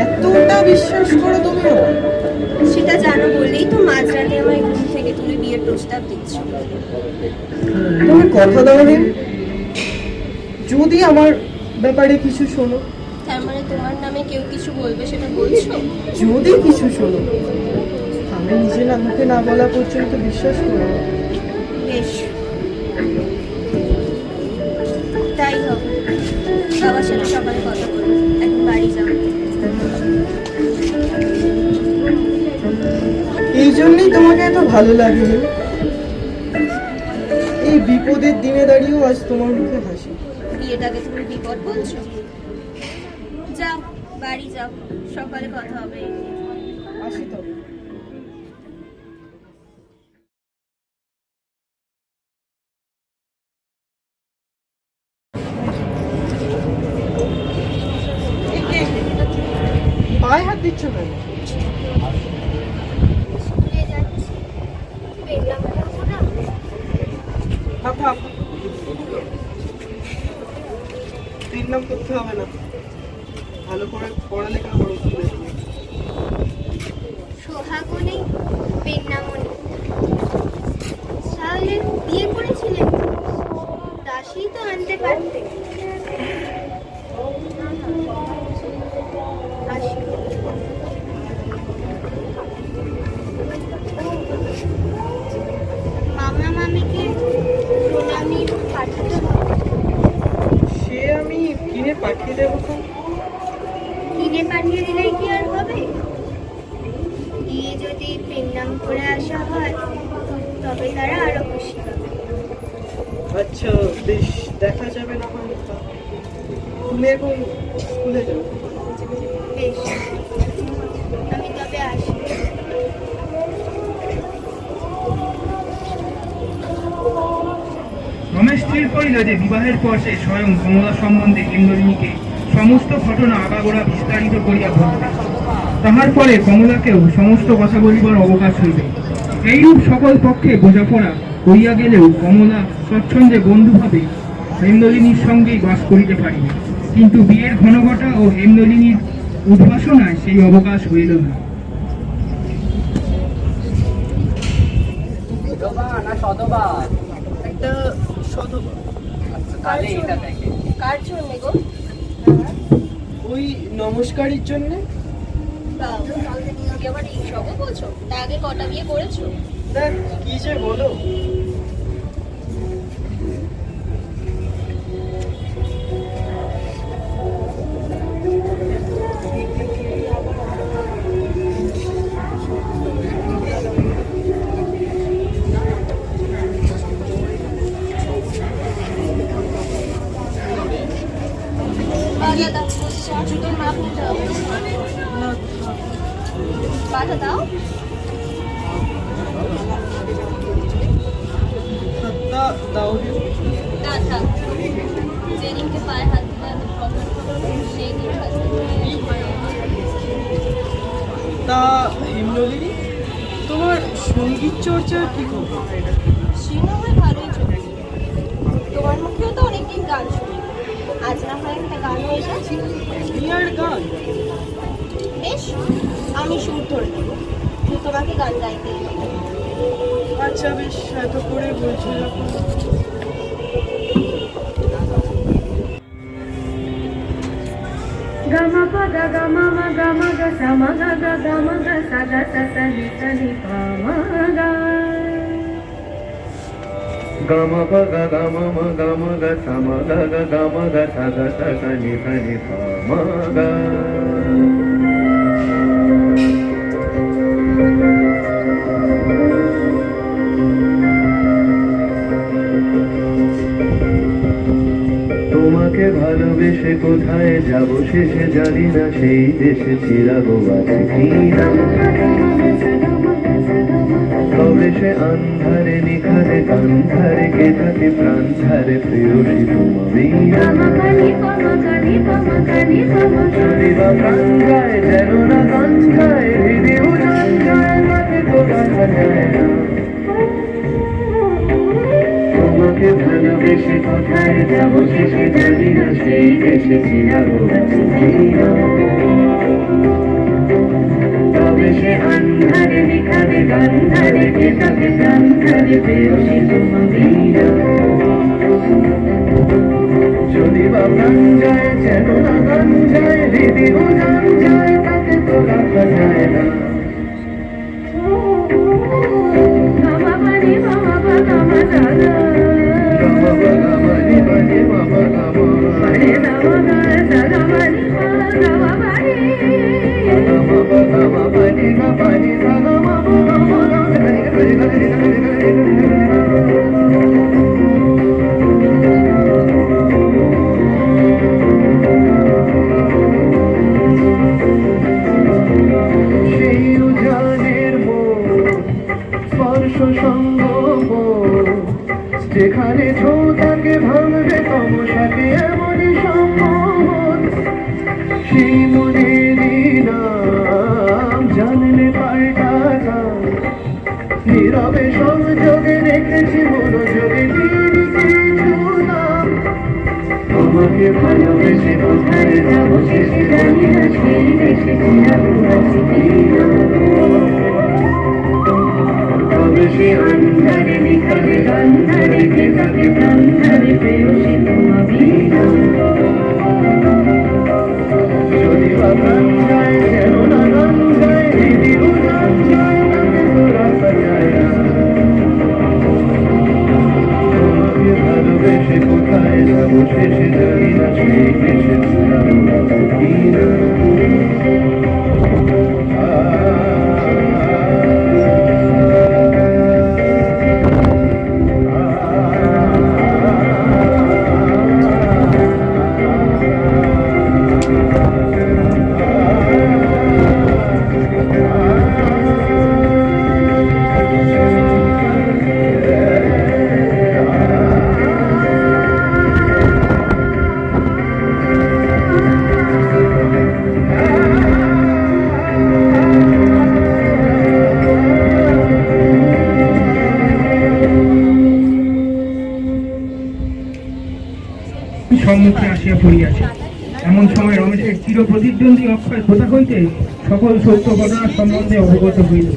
এতটা বিশ্বাস করো তুমি আমার? সেটা জানো বলেই তো মাঝরাতে আমায় ঘুম থেকে তুলে বিয়ের প্রস্তাব দিচ্ছ। তুমি কথা দাও হেম, যদি আমার ব্যাপারে কিছু শোনো। তার মানে তোমার নামে কেউ কিছু বলবে সেটা বলছো? যদি কিছু শোনো, আমি নিজে না মুখে না বলা পর্যন্ত বিশ্বাস করো না। বেশ, তাই হবে। বাবার সাথে সকালে কথা বলবো, এখন বাড়ি যাও। এই জন্যই তোমাকে এত ভালো লাগে হেম। এই বিপদের দিনে দাঁড়িয়েও আজ তোমার মুখে হাসি। বিয়েটাকে তুমি বিপদ বলছো? যাও, বাড়ি যাও, সকালে কথা হবে। আসি তবে। পায়ে হাত দিচ্ছ কেন? স্কুলে যাচ্ছি, পেলাম করবো না। থাক থাক, তিন নাম করতে হবে না, ভালো করে পড়ালেখা করো। সোহাগও নেই, পেন নামও নেই। তাহলে বিয়ে করেছিলেন, দাসী তো আনতে পারতে। আসি। মামা মামিকে প্রণামী পাঠাতে হবে। সে আমি কিনে পাঠিয়ে দেবো তো। কিনে পাঠিয়ে দিলেই কি আর হবে? গিয়ে যদি পেন্নাম করে আসা হয় তবে তারা আরো খুশি হবে। আচ্ছা বেশ, দেখা যাবে না হয়। তুমি এখন স্কুলে যাও। বেশ, আমি তবে আসি। রমেশ স্থির করিল যে বিবাহের পর সে স্বয়ং কমলা সম্বন্ধে হেমনলিনীকে সমস্ত ঘটনা আগাগোড়া বিস্তারিত করিয়া বলিবে। তাহার পরে কমলাকেও সমস্ত কথা বলিবার অবকাশ হইবে। এইরূপ সকল পক্ষে বোঝাপড়া হইয়া গেলেও কমলা স্বচ্ছন্দে বন্ধুভাবে হেমনলিনীর সঙ্গেই বাস করিতে পারিবে, কিন্তু বিয়ের ঘনঘটা ও হেমনলিনীর উদ্ভাসনায় সেই অবকাশ হইল না। একটা শতবার। কার জন্য গো? ওই নমস্কারের জন্যে। তুমি আবার এই সবও বলছো? তা আগে কটা বিয়ে করেছো? দেখ কি যে বলো। জুতোর মাপ নিতে হবে। বাধা দাও। হাতটা দাও হেম। না থাক, যেদিনকে পায়ে হাত দিতে আমি প্রবলেম করবো সেই দিন তা হেমনলিনী, তোমার সঙ্গীত চর্চার কি খবর? সিনেমা হয় ভালোই চলছে। তোমার মুখেও তো অনেকদিন গান শুনি, আজ না হয় একটা গান হয়ে যায়। কি আর গান? বেশ, আমি সুর ধরে দেবো, তুই তোমাকে গান গাইতে হবে। আচ্ছা বেশ, এত করে বলছো যখন। Gama pa ga gama ma gama ga sa ma ga ga gama ga sa ga sa sa ni pa ma ga. Gama pa ga gama ma gama ga sa ma ga ga gama ga sa ni pa ma ga. তোমাকে ভালোবেসে কোথায় যাব শেষে জানি না, সেই দেশে চিরাগো আছে কিনা। কবে সে আন্ধারে নিখারে গান্ধারে কে থাকে প্রাণ ধারে প্রিয়সী তুমি প্রাণ যায় যেন না গান গায় হৃদয় উজান যায় মাঝে দেখা যায় না। তোমাকে ভালোবেসে কোথায় যাবো শেষে জানি না, সেই দেশে চিরাবো তবে সে আন্ধারে দেখাবে গান্ধারে কেটাকে প্রান্ধারে পেয়সী তোমাকে যদি বা প্রাণ যায় যেন না গান যায় দিদি গান যায় তাকে তো রাখা যায় না। সেই উজানের স্পর্শ সঙ্গম যেখানে ছোটাকে ভাঙবে তমসাকে এমনই সম্মোহন সেই মনেরই নাম জানলে পাল্টা নীরবে সংযোগে রেখেছি মনোযোগে তোমাকে ভালোবেসে কোথায় যাবো শেষে জানি না, সেই দেশে চিরাবো তবে সে আন্ধারে দেখাবে গান্ধারে কেটাকে প্রান্ধারে পেয়সী তোমাকে যদি বা প্রাণ যায় যেন না গান যায় দিদি গান যায় তাকে তো রাখা যায় না। তোমাকে ভালোবেসে কোথায় যাবো শেষে জানি না, সেই দেশে চিরাবো সম্মুখে আসিয়া পড়িয়াছে। এমন সময় রমেশের চির প্রতিদ্বন্দ্বী অক্ষয় কোথা হইতে সকল সত্য ঘটনার সম্বন্ধে অবগত হইল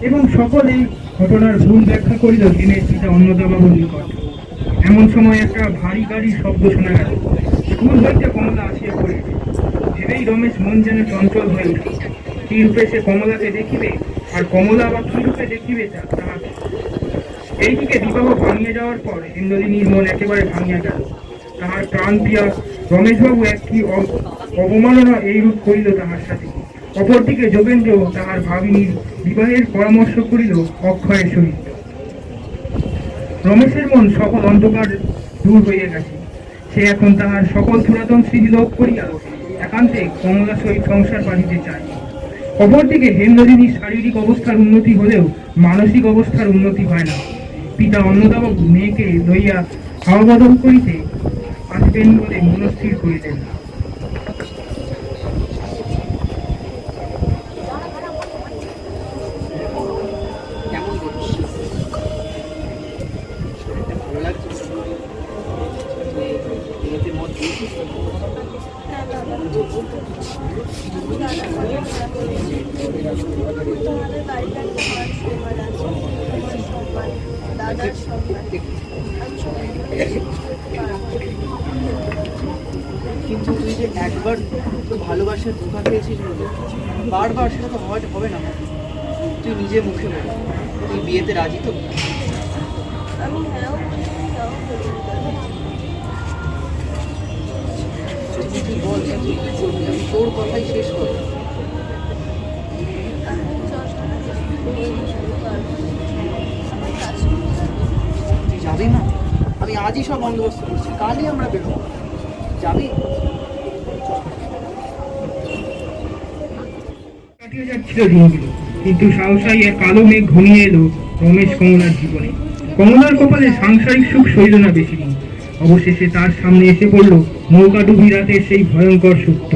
এবং সকল এই ঘটনার ভুল ব্যাখ্যা করিল দিনের পিতা অন্নদাবাবুর নিকট। এমন সময় একটা ভারী গাড়ির শব্দ শোনা গেল। স্কুল হইতে কমলা আসিয়া পড়িয়াছে। ভেবেই রমেশ মন যেন চঞ্চল হয়ে উঠিল। কি রূপে সে কমলাকে দেখিবে, আর কমলা বা কি রূপে দেখিবে তাহাকে। এইদিকে বিবাহ ভাঙিয়া যাওয়ার পর ইন্দ্রদিনীর মন একেবারে ভাঙিয়া গেল। তাহার প্রাণ প্রিয়া রমেশবাবু একটি অবমাননা এইরূপ করিল তাহার সাথে। অপরদিকে যোগেন্দ্র তাহার ভাবিনীর বিবাহের পরামর্শ করিল অক্ষয়ের সহিত। রমেশের মন সকল অন্ধকার দূর হইয়া গেছে। সে এখন তাহার সকল পুরাতন স্মৃতি লোপ করিয়া একান্তে কমলার সহিত সংসার বাঁধিতে চায়। অপরদিকে হেমনদিনীর শারীরিক অবস্থার উন্নতি হলেও মানসিক অবস্থার উন্নতি হয় না। পিতা অন্নদাবাবু মেয়েকে লইয়া হাওয়া বদল করিতে আসবেন বলে মনস্থির করিলেন। কেমন করছিস? ভালো লাগছে? এতে মত দিয়েছিস তো? তোমাদের বাড়িটা দাদার কিন্তু তুই যে একবার তো ভালোবাসার ধোঁকা পেয়েছিস বলে বারবার সেটা তো হবে না। তুই নিজে মুখে বল, তুই বিয়েতে রাজি তো? আমি হ্যাঁও বলি নাও বলি। তুই বল তুই কি করবি, আমি তোর কথাই শেষ কর। তুই যাবি না? আমি আজই সব বন্দোবস্ত করছি, কালই আমরা বেরোবো। যাবি? কাটিয়ে যাচ্ছিল দিনগুলো, কিন্তু সাহসাই এক কালো মেঘ ঘনিয়ে এলো রমেশ কমলার জীবনে। কমলার কপালে সাংসারিক সুখ সইল না বেশি দিন। অবশেষে তার সামনে এসে পড়ল নৌকাডুবি রাতের সেই ভয়ঙ্কর সত্য।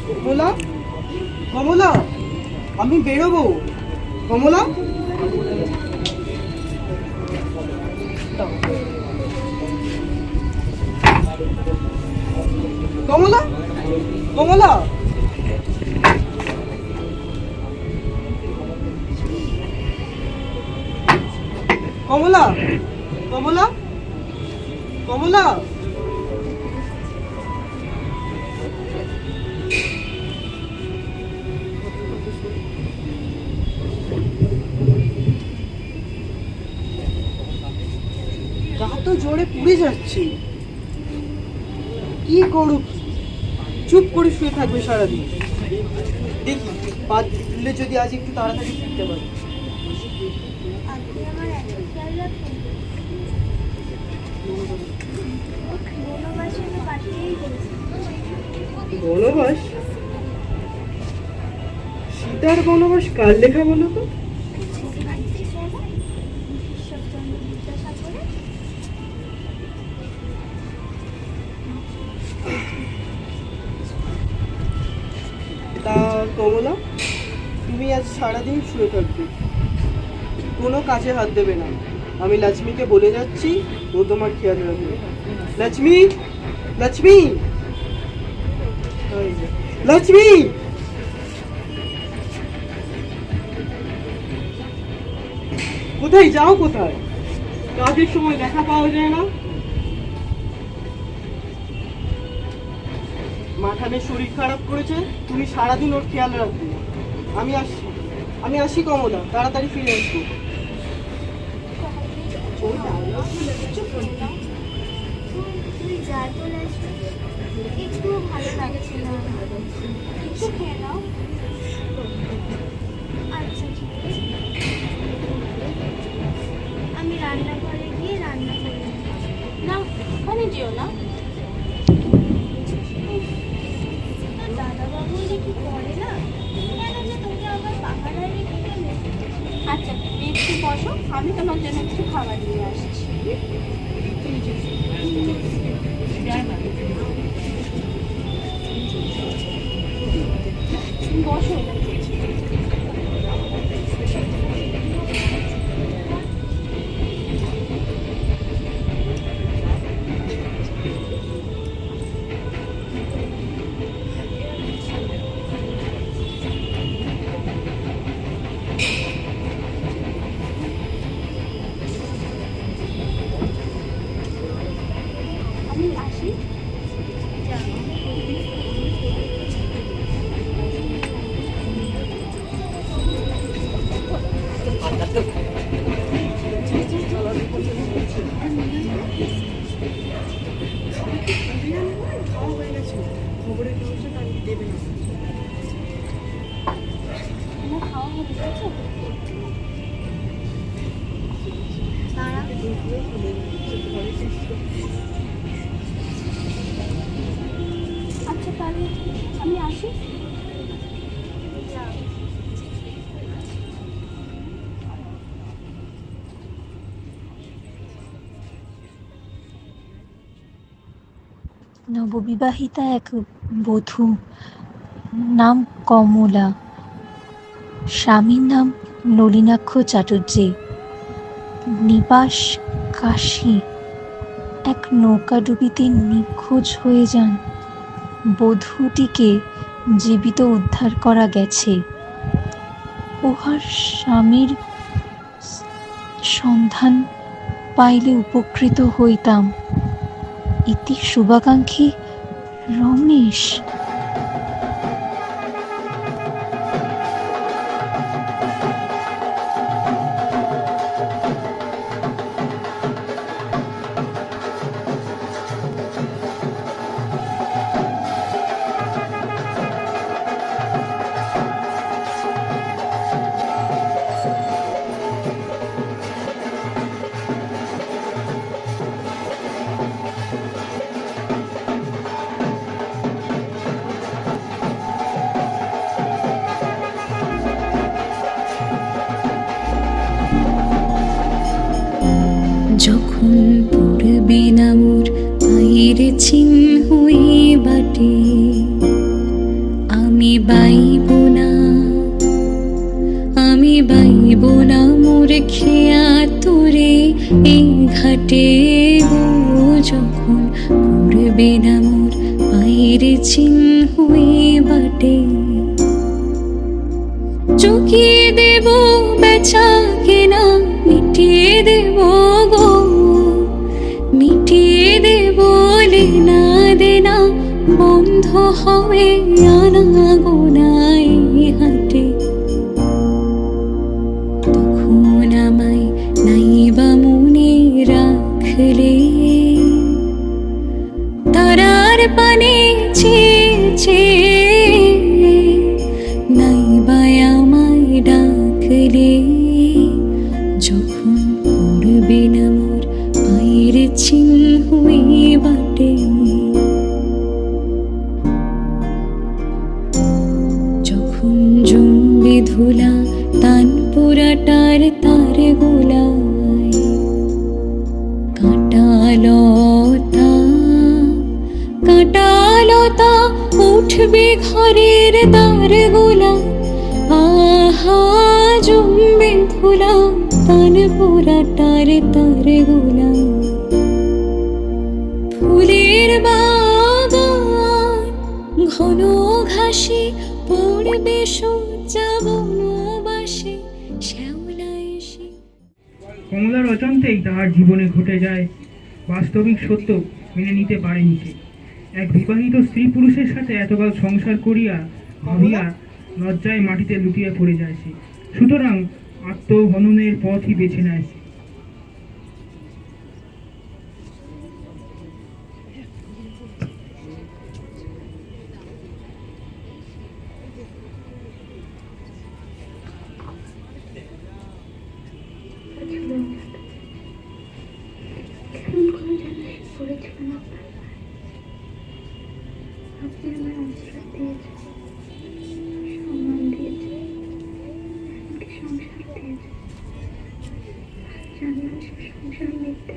কমলা, কমলা, আমি বেরোবো। কমলা, কমলা, কমলা, কমলা, কমলা, কমলা। গা তো জোরে পুড়ে যাচ্ছে, কি করুক? চুপ করে শুয়ে থাকবে সারাদিন। দেখি বাদ দিলে যদি আজ একটু তাড়াতাড়ি ফিরতে পারি। আপনি আমার এত খেয়াল রাখেন। বনবাসে আমি পাঠিয়েই দিয়েছি। বনবাস? সীতার বনবাস কার লেখা বলো তো? ঈশ্বরচন্দ্র বিদ্যাসাগরের। তা কমলা, তুমি আজ সারাদিন শুয়ে থাকবে, কোনো কাজে হাত দেবে না। আমি লক্ষ্মীকে বলে যাচ্ছি, ও তোমার খেয়াল রাখবে। লক্ষ্মী, লক্ষ্মী, লক্ষ্মী! কোথায় যাও? কোথায়? কাজের সময় দেখা পাওয়া যায় না। মাথানের শরীর খারাপ করেছে, তুমি সারাদিন ওর খেয়াল রাখবে। আমি আসি কমলা, তাড়াতাড়ি ফিরে আসবো। তুই যা চলে আসবি, একটু ভালো লাগছে না। একটু খেয়ে নাও। আচ্ছা ঠিক আছে, আমি রান্নাঘরে গিয়ে রান্না করি। না, ওখানে যেও না। দাদাবাবু কি করে না, কেন যে তোকে আবার পাহাড়ায় রেখে গেলে? আচ্ছা একটু বসো, আমি তোমার জন্য একটু খাবার নিয়ে আসছি। বসো। আমি আসি। খবরের কাগজটা তাকে দেবে না। আমার খাওয়া হবে, বুঝেছো? তারা আচ্ছা তাহলে আমি আসি। নববিবাহিতা এক বধূ, নাম কমলা, স্বামীর নাম নলিনাক্ষ চাটুর্যে, নিবাস কাশী। এক নৌকাডুবিতে নিখোঁজ হয়ে যান। বধূটিকে জীবিত উদ্ধার করা গেছে। উহার স্বামীর সন্ধান পাইলে উপকৃত হইতাম। ইতি শুভাকাঙ্ক্ষী রমেশ। যখন পড়বে না মোর পায়ের চিহ্ন বাটে, আমি বাইব না নিব না মোর খেয়া তোরে এই ঘাটে গো, যখন পড়বে না মোর পায়ের চিহ্ন এই বাটে। চুকিয়ে দেব বেচা কেনা, মিটিয়ে দেব গো, মিটিয়ে দেব লেনা দেনা, বন্ধ হবে আনা গোনাই হাটে। তখন আমায় নাইবা মনে রাখলে, তারার পানে চেয়েছে, নাইবা আমায় ডাকলে, যখন পড়বে না মোর পায়ের চিহ্ন এই বাটে। যখন জমবে ধুলা তান পোড়াটার তার গোলায়, কাঁটালতা কাঁটালতা উঠবে ঘরের দ্বার গোলা, আহা জমবে ধুলা তান পোড়াটার তার গোলা। ফুলের বাগান ঘন ঘাসে পড়বে সোজা বনবাসে, শ্যাওলা এসে। কমলার অজান্তেই তাহার জীবনে ঘটে যায় বাস্তবিক সত্য মেনে নিতে পারেনি সে। এক বিবাহিত স্ত্রী পুরুষের সাথে এতকাল সংসার করিয়া ভাবিয়া লজ্জায় মাটিতে লুটিয়ে পড়ে যায় সে। সুতরাং আত্মহননের পথই বেছে নেয় সে। কেমন করে যেন পড়েছিলাম আপনার পায়ে। আপনি আমার আশ্রয় দিয়েছেন, সম্মান দিয়েছেন, এমনকি সংসার দিয়েছেন। জানলাম সে সংসার মিথ্যে।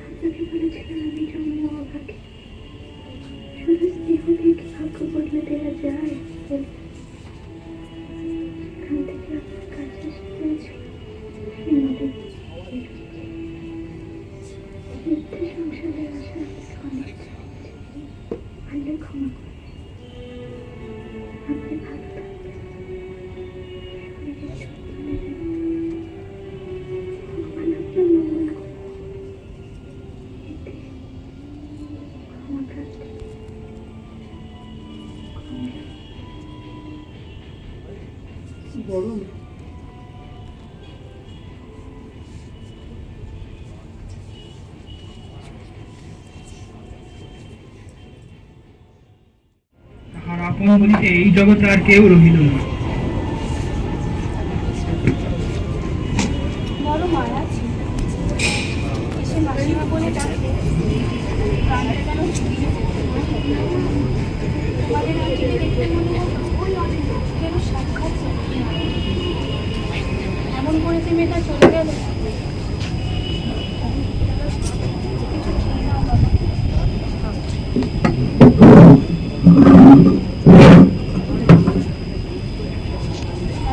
আপনাকে বলেছিলেন আমি জন্ম অভাগী, শুধু স্নেহ দিয়ে কি ভাগ্য বদলে দেওয়া যায় বলে। এখান থেকে আপনার কাছে এসে পেয়েছিল নদী। মিথ্যে সংসারের আশা আপনাকে অনেক ছাড়িয়েছে, পারলে ক্ষমা করে। আপনি ভালো থাকবেন, শরীরের যত্ন নেবেন, ভগবান আপনার মঙ্গল করুন। এতে ক্ষমা প্রার্থী গরম। তাহার আপন বলিতে এই জগতে আর কেউ রহিল না। বড় মায়া ছিল, এসে মাসিমা বলে ডাকলে প্রাণটা যেন ছুটিয়ে যেত। তোমাদের আঁকিতে দেখতে মনে হতো যেন সাক্ষাৎ চোখে না। এমন করে যে মেয়েটা চলে গেল, কিছু ঠিক না বাবা।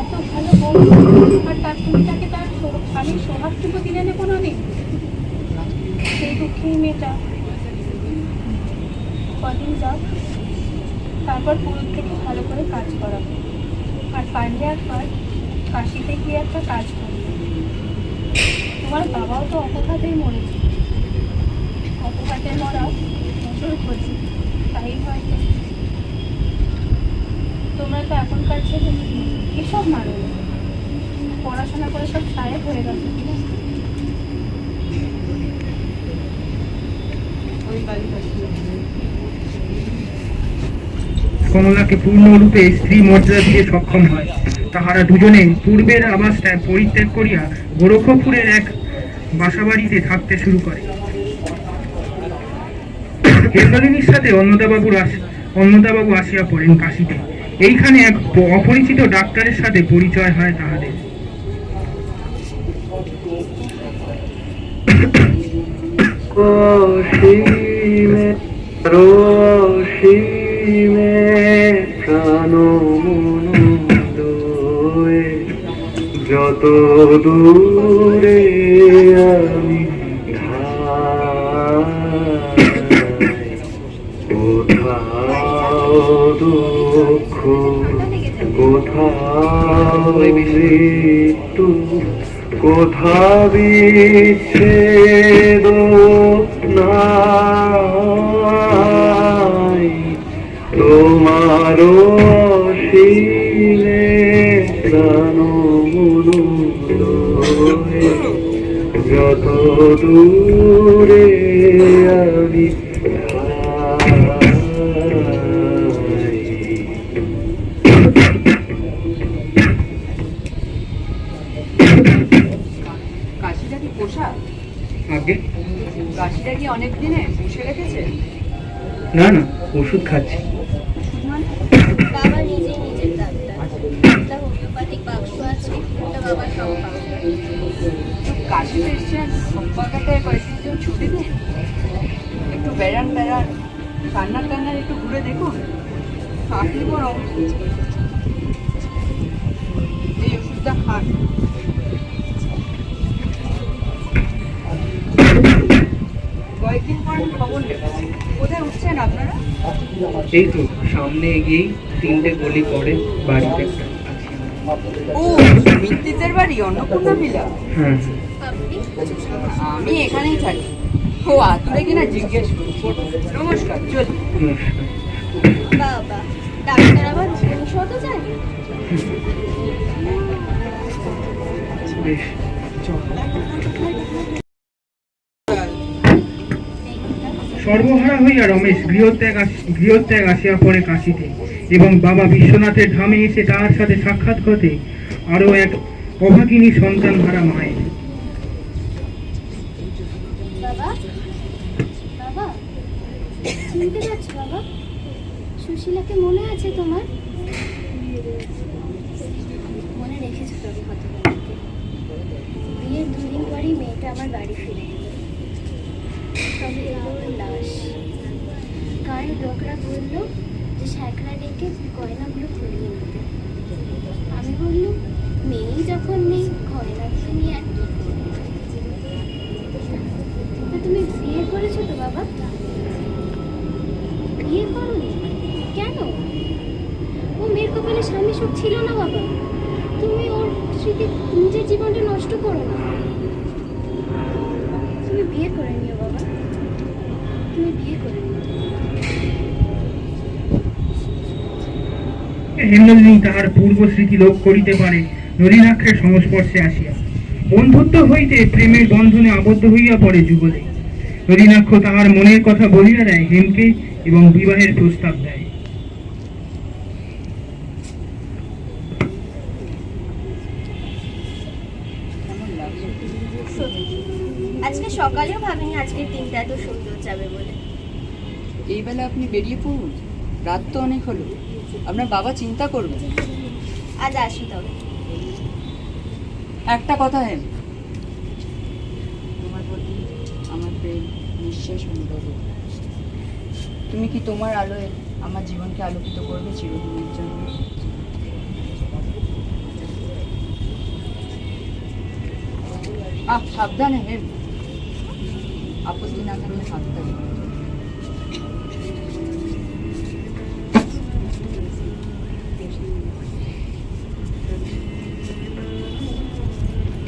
এত ভালো বউ, আর তার তুমি তাকে তার স্বামীর সৌভাগ্যটুকু দিলে না কোনোদিন। সেই দুঃখী মেয়েটা কদিন যাক, তারপর পুরুষ থেকে ভালো করে কাজ করাবো, আর পারলে একবার কাশিতে গিয়ে একটা কাজ করবে। তোমার বাবাও তো অপঘাতেই মরেছে, অপঘাতে মরা বছর হচ্ছে, তাই হয়তো তোমরা তো এখনকার ছেলে এসব মানো না, পড়াশোনা করে সব সাহেব হয়ে গেছে। কমলাকে পূর্ণরূপে স্ত্রী মর্যাদা দিতে সক্ষম হয়। তাহারা দুজনে পূর্বের আবাসটা পরিত্যাগ করিয়া গোরক্ষপুরের এক বাসাবাড়িতে থাকতে শুরু করে। হেমনলিনীর সাথে অন্নদাবাবু আসিয়া পড়েন কাশীতে। এইখানে এক অপরিচিত ডাক্তারের সাথে পরিচয় হয় তাহাদের। অসীমে রসীমে প্রাণ মন দোয়ে যত দূরে আমি ধাই, কোথাও দুঃখ, কোথাও মৃত্যু, কোথা বিচ্ছেদ নাই, তোমার অসীমে প্রাণ মনোলয়ে যত দূরে আমি ধাই। কাশিটা কি পোষা? আগে কাশিটা কি অনেক দিনে পুষে রেখেছে? না না, ওষুধ খাচ্ছি। বাবা নিজেই নিজের ডাক্তার, একটা হোমিওপ্যাথিক বাক্স আছে, ওটা বাবার সব কাশি পেয়েছেন, সম্পর্কটায় কয়েকদিন জন্য ছুটি দিন, একটু বেড়ান কান্নার টান্নার একটু ঘুরে দেখুন। আপনি বরং এই ওষুধটা খান। কয়েকদিন পর খবর নেবেন। কোথায় উঠছেন আপনারা? এই তো সামনে এগিয়েই 3টে গলি পরে বাড়িতে একটা আছি। ও, মিত্তিদের বাড়ি অন্নপূর্ণা ভিলা? হ্যাঁ, আমি এখানেই থাকি। ও আতুরে কিনা জিজ্ঞেস করি। নমস্কার, চল। নমস্কার। বাবা ডাক্তার আবার ঔষধও জানে? বেশ, সর্বহারা হইয়া রমেশ গৃহত্যাগ আসিয়া পড়ে কাশীতে, এবং বাবা বিশ্বনাথের ধামে এসে তার সাথে সাক্ষাৎ ঘটে আরো এক অভাগিনী সন্তান হারা মায়ের। বাবা বাবা চিনতে পারছো বাবা? সুশীলাকে মনে আছে তোমার? মনে রেখেছো তবে হতভাগ্যকে। বিয়ের 2 দিন পরই মেয়েটা আমার বাড়ি ফিরে এলো, তবে এলো ওর লাশ। গায়ের লোকরা বললো যে শ্যাকরা ডেকে গয়নাগুলো খুলিয়ে নিতে। আমি বললুম মেয়েই যখন নেই, গয়নাগুলো নিয়ে আর কি করবো? তা তুমি বিয়ে করেছো তো বাবা? বিয়ে করোনি কেন? ও মেয়ের কপালে স্বামী সুখ ছিল না বাবা। তুমি ওর স্মৃতি নিজের জীবনটা নষ্ট করো না। তুমি বিয়ে করে নিও বাবা, তুমি বিয়ে করে নিও। হেমনলিনী তাহার পূর্ব স্মৃতি লোপ করিতে পারে নলিনাক্ষের সংস্পর্শে আসিয়া। বন্ধুত্ব হইতে প্রেমের বন্ধনে আবদ্ধ হইয়া পড়ে যুগলে। নলিনাক্ষ তাহার মনের কথা বলিয়া দেয় হেমকে এবং বিবাহের প্রস্তাব দেয়। আজকে সকালেও ভাবিনি আজকের দিনটা এত সুন্দর যাবে বলে। এই বেলা আপনি বেরিয়ে পড়ুন, রাত তো অনেক হলো। আপনার বাবা চিন্তা করবেন। আজ আসি তবে। একটা কথা হেম, তোমার প্রতি আমার প্রেম নিঃশেষ অনুভব। তুমি কি তোমার আলোয় আমার জীবনকে আলোকিত করবে চিরদিনের জন্য? সাবধানে হেম, আপত্তি না থাকলে হাতটা দিন।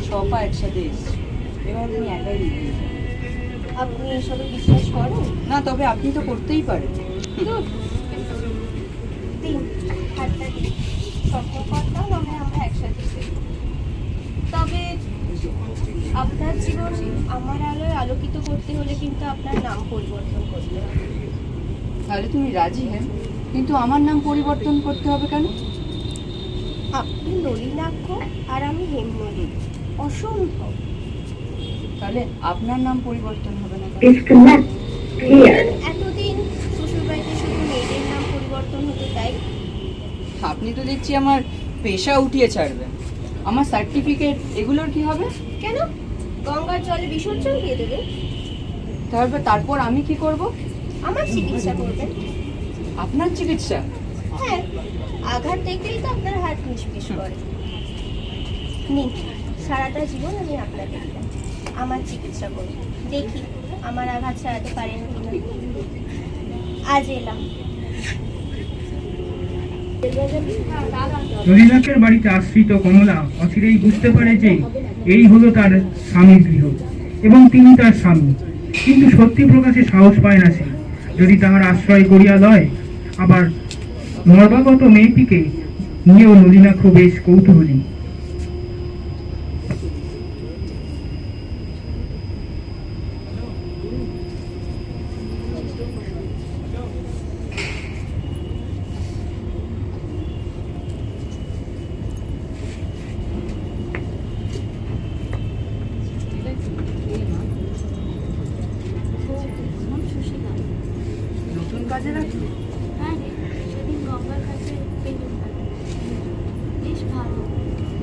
সপা একসাথে এসছে, এবার তুমি একাই লিখে। আপনি এসবে বিশ্বাস করেন না? তবে আপনি তো করতেই পারেন। দিন হাতটা দিন, স্বপ্ন করতাম না হয় আমরা একসাথে ছিলাম। তবে আপনার জীবন আমার আলোয় আলোকিত করতে হলে কিন্তু আপনার নাম পরিবর্তন করতে হবে। তাহলে তুমি রাজি হেম, কিন্তু আমার নাম পরিবর্তন করতে হবে কেন? আপনি নলিনাক্ষ আর আমি হেমনলিনী, অসম্ভব। তাহলে আপনার নাম পরিবর্তন হবে না? এতদিন শ্বশুরবাড়িতে শুধু মেয়েদের নাম পরিবর্তন হতো, তাই আপনি তো দেখছি আমার পেশা উঠিয়ে ছাড়বেন। আমার সার্টিফিকেট এগুলোর কি হবে? কেন? গঙ্গার জলে বিসর্জন দিয়ে দেবেন। তারপর আমি কি করব? আমার চিকিৎসা করবেন। আপনার চিকিৎসা? হ্যাঁ, আঘাত দেখলেই তো আপনার হাত নিষ্পিস করে। নিন সারাটা জীবন আমি আপনাকে দিলাম। আমার চিকিৎসা করুন, দেখি আমার আঘাত সারাতে পারেন কিনা। আজ এলাম। নলিনাক্ষের বাড়িতে আশ্রিত কমলা অচিরেই বুঝতে পারে যে এই হলো তার স্বামীর গৃহ এবং তিনি তার স্বামী, কিন্তু সত্যি প্রকাশে সাহস পায় না সে। যদি তাহার আশ্রয় করিয়া লয়, আবার নর্বাগত মেয়েটিকে নিয়েও নলিনাক্ষ বেশ কৌতূহলী। নতুন কাজে রাখলো? হ্যাঁ রে, সেদিন গঙ্গার কাছে পেন্টিং বেশ ভালো,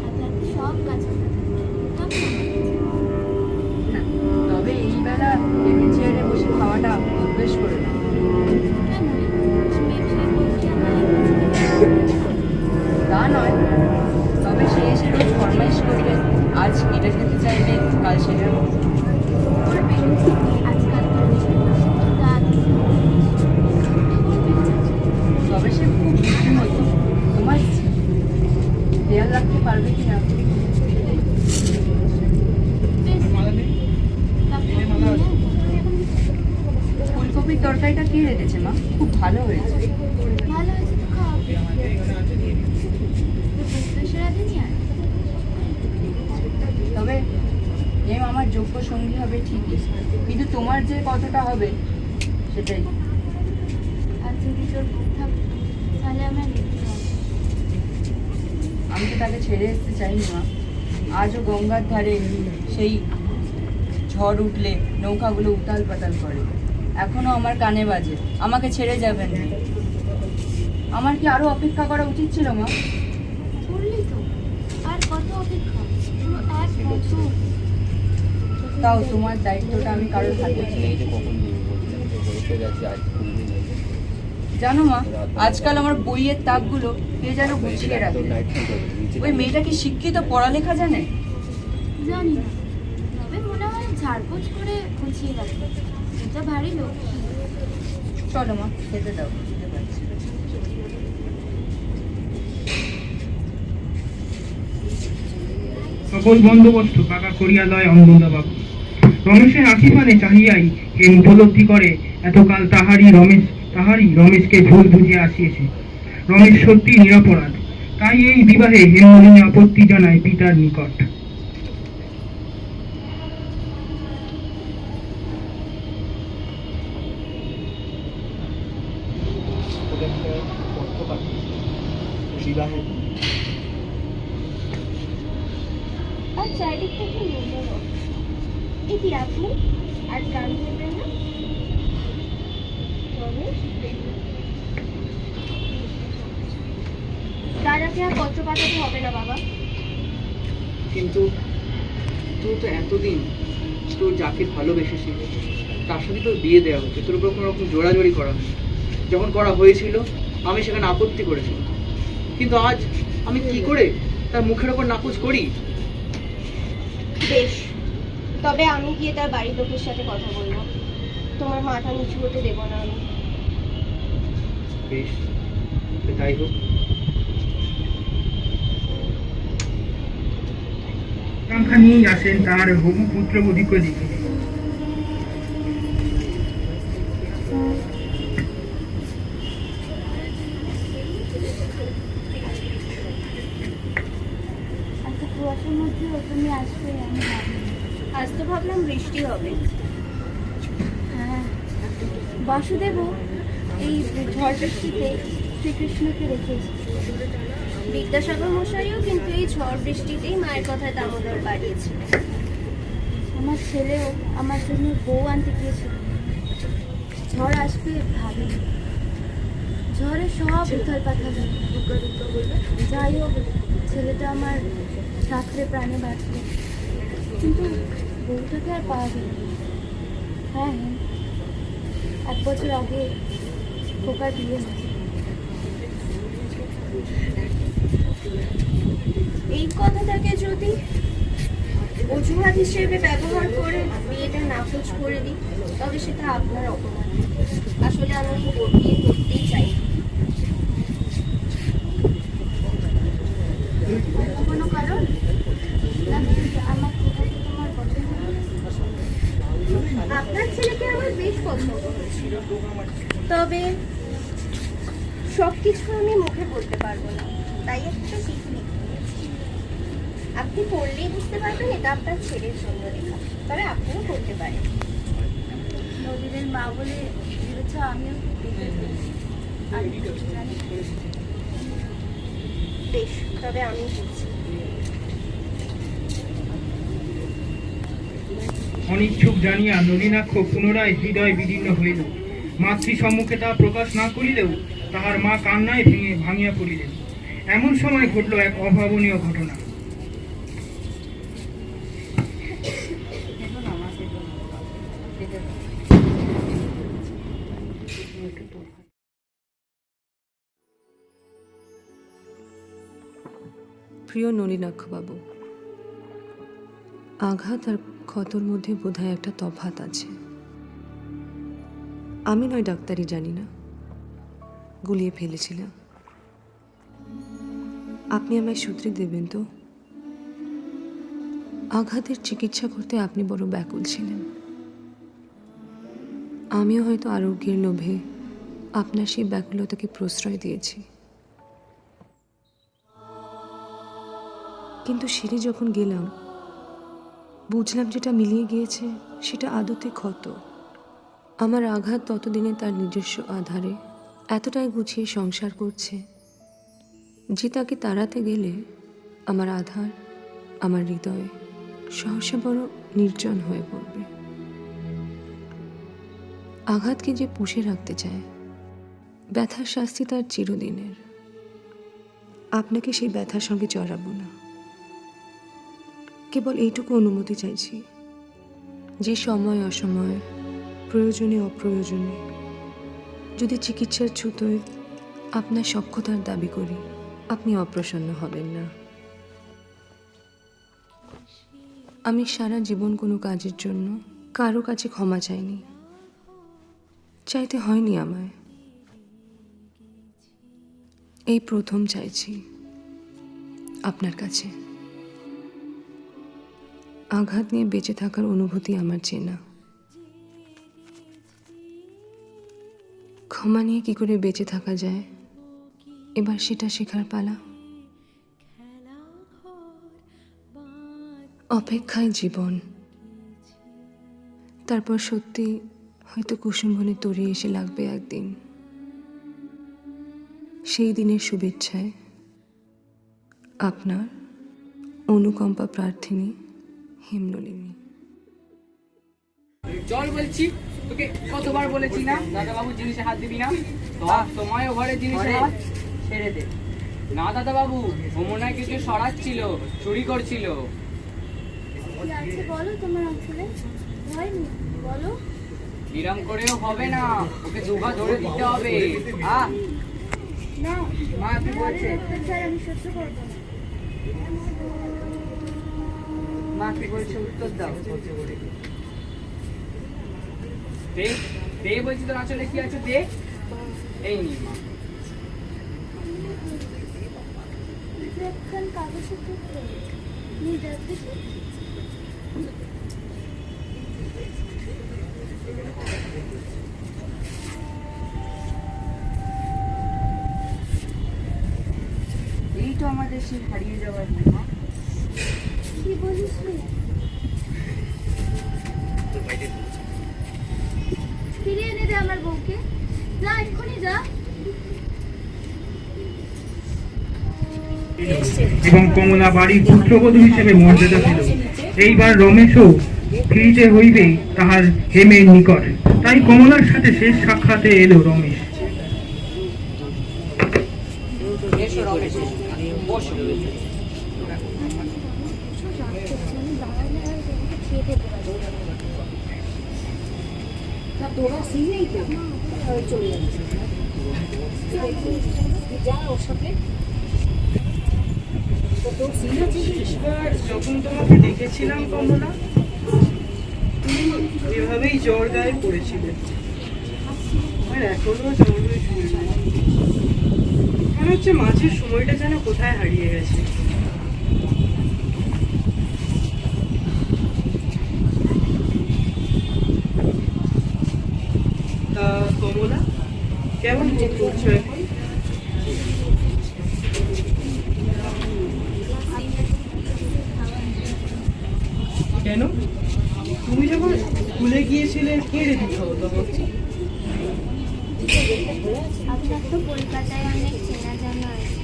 অর্থাৎ সব কাজ তবে এই বেলা টেবিল চেয়ারে বসে খাওয়াটা অভ্যেস করে না। তা নয়, তবে সে এসে রোজ ফরমাইশ করবে, আজ এটা খেতে চাইবে, কাল সেটার মতো। তবে সে খুব বুদ্ধিমতী, তোমার খেয়াল রাখতে পারবে কিনা। ফুলকপির তরকারিটা কে রেখেছে মা? খুব ভালো হয়েছে। ভালো হয়েছে তো খাও। তবে হেম আমার যোগ্য সঙ্গী হবে ঠিকই, কিন্তু তোমার যে কতটা হবে সেটাই। আর যদি তোর বুক থাকতো তাহলে আমরা নিতে হবে। আমি তো তাকে ছেড়ে আসতে চাইনি মা। আজও গঙ্গার ধারে সেই ঝড় উঠলে নৌকাগুলো উতাল পাতাল করে, এখনো আমার কানে বাজে। আমাকে ছেড়ে যাবেন না। আমার কি আরো অপেক্ষা করা উচিত ছিল মা? করলি তো, আর কত অপেক্ষা? পুরো 1 বছর। তাও তোমার দায়িত্বটা আমি কারোর হাতে ছেড়ে জানো মা, আজকাল আমার বইয়ের তাকগুলো কে যেন গুছিয়ে রাখে। ওই মেয়েটা কি শিক্ষিত, পড়ালেখা জানে? জানি না, তবে মনে হয় ঝাড়পোছ করে গুছিয়ে রাখবে। এটা ভারী লোক। চলো মা, খেতে দাও, খেতে পারছি। সকল বন্দোবস্ত পাকা করিয়া লয় অমৃতাবাবু। রমেশের আঁখি পানে চাহিয়াই হেম উপলব্ধি করে এতকাল তাহারই রমেশকে ভুল বুঝিয়া আসিয়েছে। রমেশ সত্যি নিরপরাধ, তাই এই বিবাহে হেমনলিনী আপত্তি জানায় পিতার নিকট। আর চারিদিক থেকে নির্মল। এ কি আপনি আজ গান ধরবেন না? তার আগে আর পত্র পাঠাতে হবে না বাবা। কিন্তু তুই তো এতদিন তোর যাকে ভালোবেসেছিল তার সাথে তোর বিয়ে দেওয়া হচ্ছে, তোর উপর কোনো রকম জোড়াজোড়ি করা হয়। যখন করা হয়েছিল আমি সেখানে আপত্তি করেছিলাম, কিন্তু আজ আমি কি করে তার মুখের ওপর নাকচ করি? বেশ, তবে আমি গিয়ে তার বাড়ির লোকের সাথে কথা বলবো। তোমার মাথা নিচু হতে দেব না আমি। বেশ, তাই হোক। আকাঙ্ক্ষা নিয়েই আসেন তার হবু পুত্রবধূকে দিকে। আচ্ছা, কুয়াশার মধ্যেও তুমি আসবে আমি ভাবিনি। আজ তো ভাবলাম বৃষ্টি হবে। হ্যাঁ, বাসুদেবও এই ঝড় বৃষ্টিতে শ্রীকৃষ্ণকে রেখে এসেছে। বিদ্যাসাগর মশাইও কিন্তু এই ঝড় বৃষ্টিতেই মায়ের কথায় দামোদর বাড়িয়েছে। আমার ছেলেও আমার জন্য বউ আনতে গিয়েছিল। ঝড় আসবে ভাবিনি। ঝড়ে সব উথাল পাথাল। যাই হোক, ছেলেটা আমার রাত্রে প্রাণে বাঁচল, কিন্তু বউটাকে আর পাওয়া গেল। হ্যাঁ, 1 বছর আগে খোকার বিয়ে হয়েছে। এই কথাটাকে যদি অজুহাত হিসেবে ব্যবহার করে বিয়েটা নাকচ করে দিই, তবে সেটা আপনার অপমান। আসলে আমি বিয়ে করতেই চাই। কোনো কারণ? আমার কোথায় তোমার পছন্দ হয়েছে? আপনার ছেলেকে আমার বেশ পছন্দ হয়েছিল, তবে সবকিছু আমি মুখে বলতে পারবো না, তাই একটা চিঠি লিখে দিয়েছি। আপনি পড়লেই বুঝতে পারবেন এটা আপনার ছেলের জন্য লেখা, তবে আপনিও পড়তে পারেন। নদীদের মা বলে ভেবেছ আমিও আমি কিছু জানি। বেশ, তবে আমি বলছি। অনিচ্ছুক জানিয়া নলিনাক্ষ পুনরায় হৃদয় বিদীর্ণ হইল। মাতৃ সম্মুখে তা প্রকাশ না করিলেও তাহার মা কান্নায় ভাঙিয়া পড়িলেন। এমন সময় ঘটল এক অভাবনীয় ঘটনা। প্রিয় নলিনাক্ষবাবু, আঘাত আর ক্ষতর মধ্যে বোধহয় একটা তফাৎ আছে। আমি নয় ডাক্তারি জানি না, গুলিয়ে ফেলেছিলাম। আপনি আমায় সূত্রে দেবেন তো? আঘাতের চিকিৎসা করতে আপনি বড় ব্যাকুল ছিলেন। আমিও হয়তো আরোগ্যের লোভে আপনার সেই ব্যাকুলতাকে প্রশ্রয় দিয়েছি। কিন্তু সেরে যখন গেলাম, বুঝলাম যেটা মিলিয়ে গিয়েছে সেটা আদতে ক্ষত। আমার আঘাত ততদিনে তার নিজস্ব আধারে এতটাই গুছিয়ে সংসার করছে যে তাকে তাড়াতে গেলে আমার আধার, আমার হৃদয় সহসা বড় নির্জন হয়ে পড়বে। আঘাতকে যে পুষে রাখতে চায়, ব্যথার শাস্তি তার চিরদিনের। আপনাকে সেই ব্যথার সঙ্গে জড়াবো না, কেবল এইটুকু অনুমতি চাইছি যে সময় অসময়, প্রয়োজনে অপ্রয়োজনে যদি চিকিৎসার ছুতোয় আপনার সক্ষতার দাবি করি, আপনি অপ্রসন্ন হবেন না। আমি সারা জীবন কোনো কাজের জন্য কারো কাছে ক্ষমা চাইনি, চাইতে হয়নি আমায়। এই প্রথম চাইছি আপনার কাছে। আঘাত নিয়ে বেঁচে থাকার অনুভূতি আমার চেনা। ক্ষমা নিয়ে কি করে বেঁচে থাকা যায়, এবার সেটা শেখার পালা। অপেক্ষায় জীবন, তারপর সত্যি হয়তো কুসুমবনে তরি এসে লাগবে একদিন। সেই দিনের শুভেচ্ছায় আপনার অনুকম্পা প্রার্থিনী হেমনলিনী। চল বলছি তোকে, কতবার বলেছি না দাদা বাবু জিনিসে হাত দিবি না। তোমায় ঘরে জিনিসে হাত ছেড়ে দে না দাদা বাবু। ভ্রমণায় কিছু সরাচ্ছিল, চুরি করছিল। বলো তোমার অঞ্চলে হয়নি, বলো। এরম করেও হবে না, ওকে দুঘা ধরে দিতে হবে। না মা কি বলছে? আমি সহ্য করবো না। মা কি বলছে উত্তর দাও। দে দে বলছি, তোর আঁচলে কি আছে দে। এই নি মা। কাগজের টুকরো নিয়ে যাচ্ছি। এই তো আমাদের সেই হারিয়ে যাওয়ার মা। কি বলিস? ফিরিয়ে এনে দে আমার বউকে। যা, এক্ষুনি যা। এবং কমলা বাড়ির পুত্রবধূ হিসেবে মর্যাদা পেল। এইবার রমেশও ফিরিতে হইবে তাহার হেমের নিকট। তাই কমলার সাথে শেষ সাক্ষাতে এলো রমেশ। তোরা সিনেই তো চলে যাচ্ছে, যা ওর সাথে। শেষবার যখন তোমাকে দেখেছিলাম কমলা, তুমি এভাবেই জ্বর গায়ে পড়েছিলে। আর এখনো জ্বর হয়ে শুয়েছে। মনে হচ্ছে মাঝের সময়টা যেন কোথায় হারিয়ে গেছে। তা কমলা, কেমন বোধ করছো এখন? কেন? তুমি যখন স্কুলে গিয়েছিলে কে রেডি খাওয়াতো আমাকে? আপনার তো কলকাতায় অনেক চেনা জানা আছে।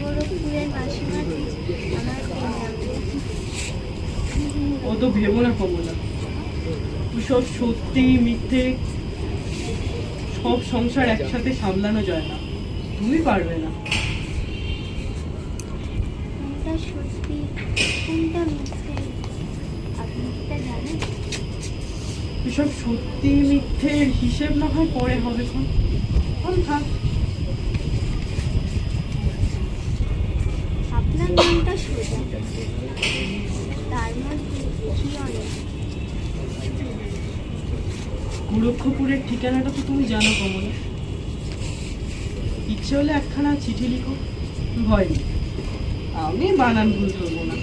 গোরখপুরের মাসিমাটি আমার নাম। অত ভেবো না কমলা, সব সত্যি মিথ্যে সব সংসার একসাথে সামলানো যায় না, তুমি পারবে না। কোনটা সত্যি কোনটা মিথ্যে আপনি কি তা জানেন? এসব সত্যি মিথ্যের হিসেব না হয় পরে হবে। থাক। আপনার নামটা সোজা, তার মধ্যে কি অনেক। গোরক্ষপুরের ঠিকানাটা তো তুমি জানো কমলা। ইচ্ছে হলে একখানা চিঠি লিখো, ভয় নেই, আমি বানান ভুল করবো না।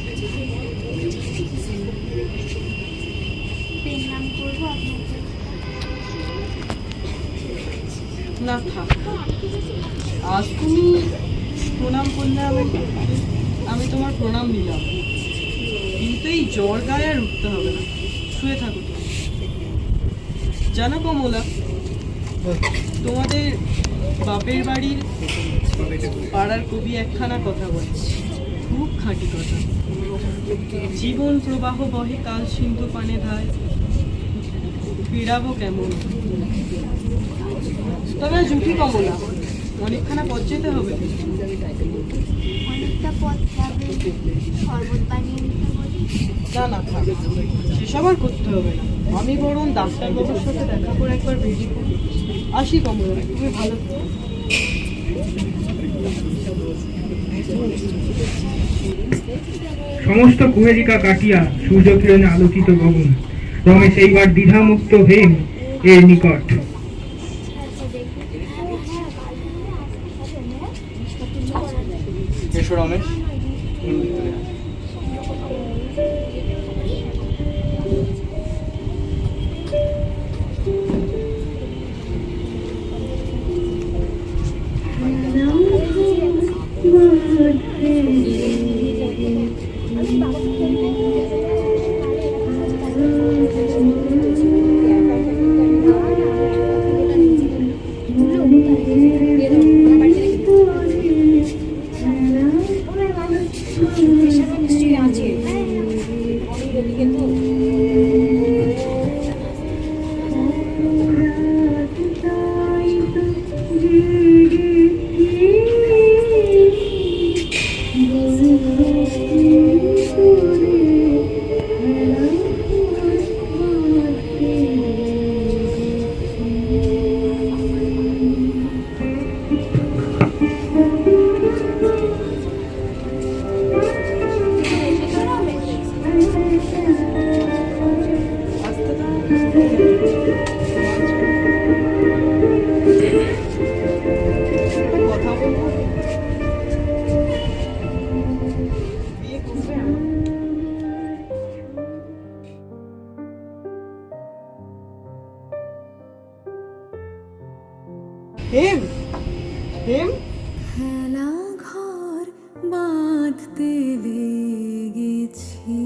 পেন নাম করবো আপনাকে? না থাক, আজ তুমি প্রণাম করলে আমি তোমার প্রণাম নিলাম, কিন্তু এই জ্বর গায়ে আর উঠতে হবে না, শুয়ে থাকো তুমি। জানো কমলা, তোমাদের বাপের বাড়ির পাড়ার কবি একখানা কথা বলে, খুব খাঁটি কথা। জীবন প্রবাহ বহে কাল সিন্ধু পানে ধায়, ফিরাবো কেমন। তবে জুটি কমলা, অনেকখানা পথ যেতে হবে। অনেকটা পথ যাবে, শরবত বানিয়ে নিতে বলি। না না থাক, সেসব আর করতে হবে না। আমি বরং ডাক্তারবাবুর সাথে দেখা করে একবার বেরিয়ে পড়ি। আসি কমলা, তুমি ভালো থেকো। সমস্ত কুহেলিকা কাটিয়া সূর্যকিরণে আলোকিত গগন। রমেশ এইবার দ্বিধামুক্ত হেম এর নিকট। এসো রমেশ। হেম, হেম, খেলা ঘর বাঁধতে লেগেছি।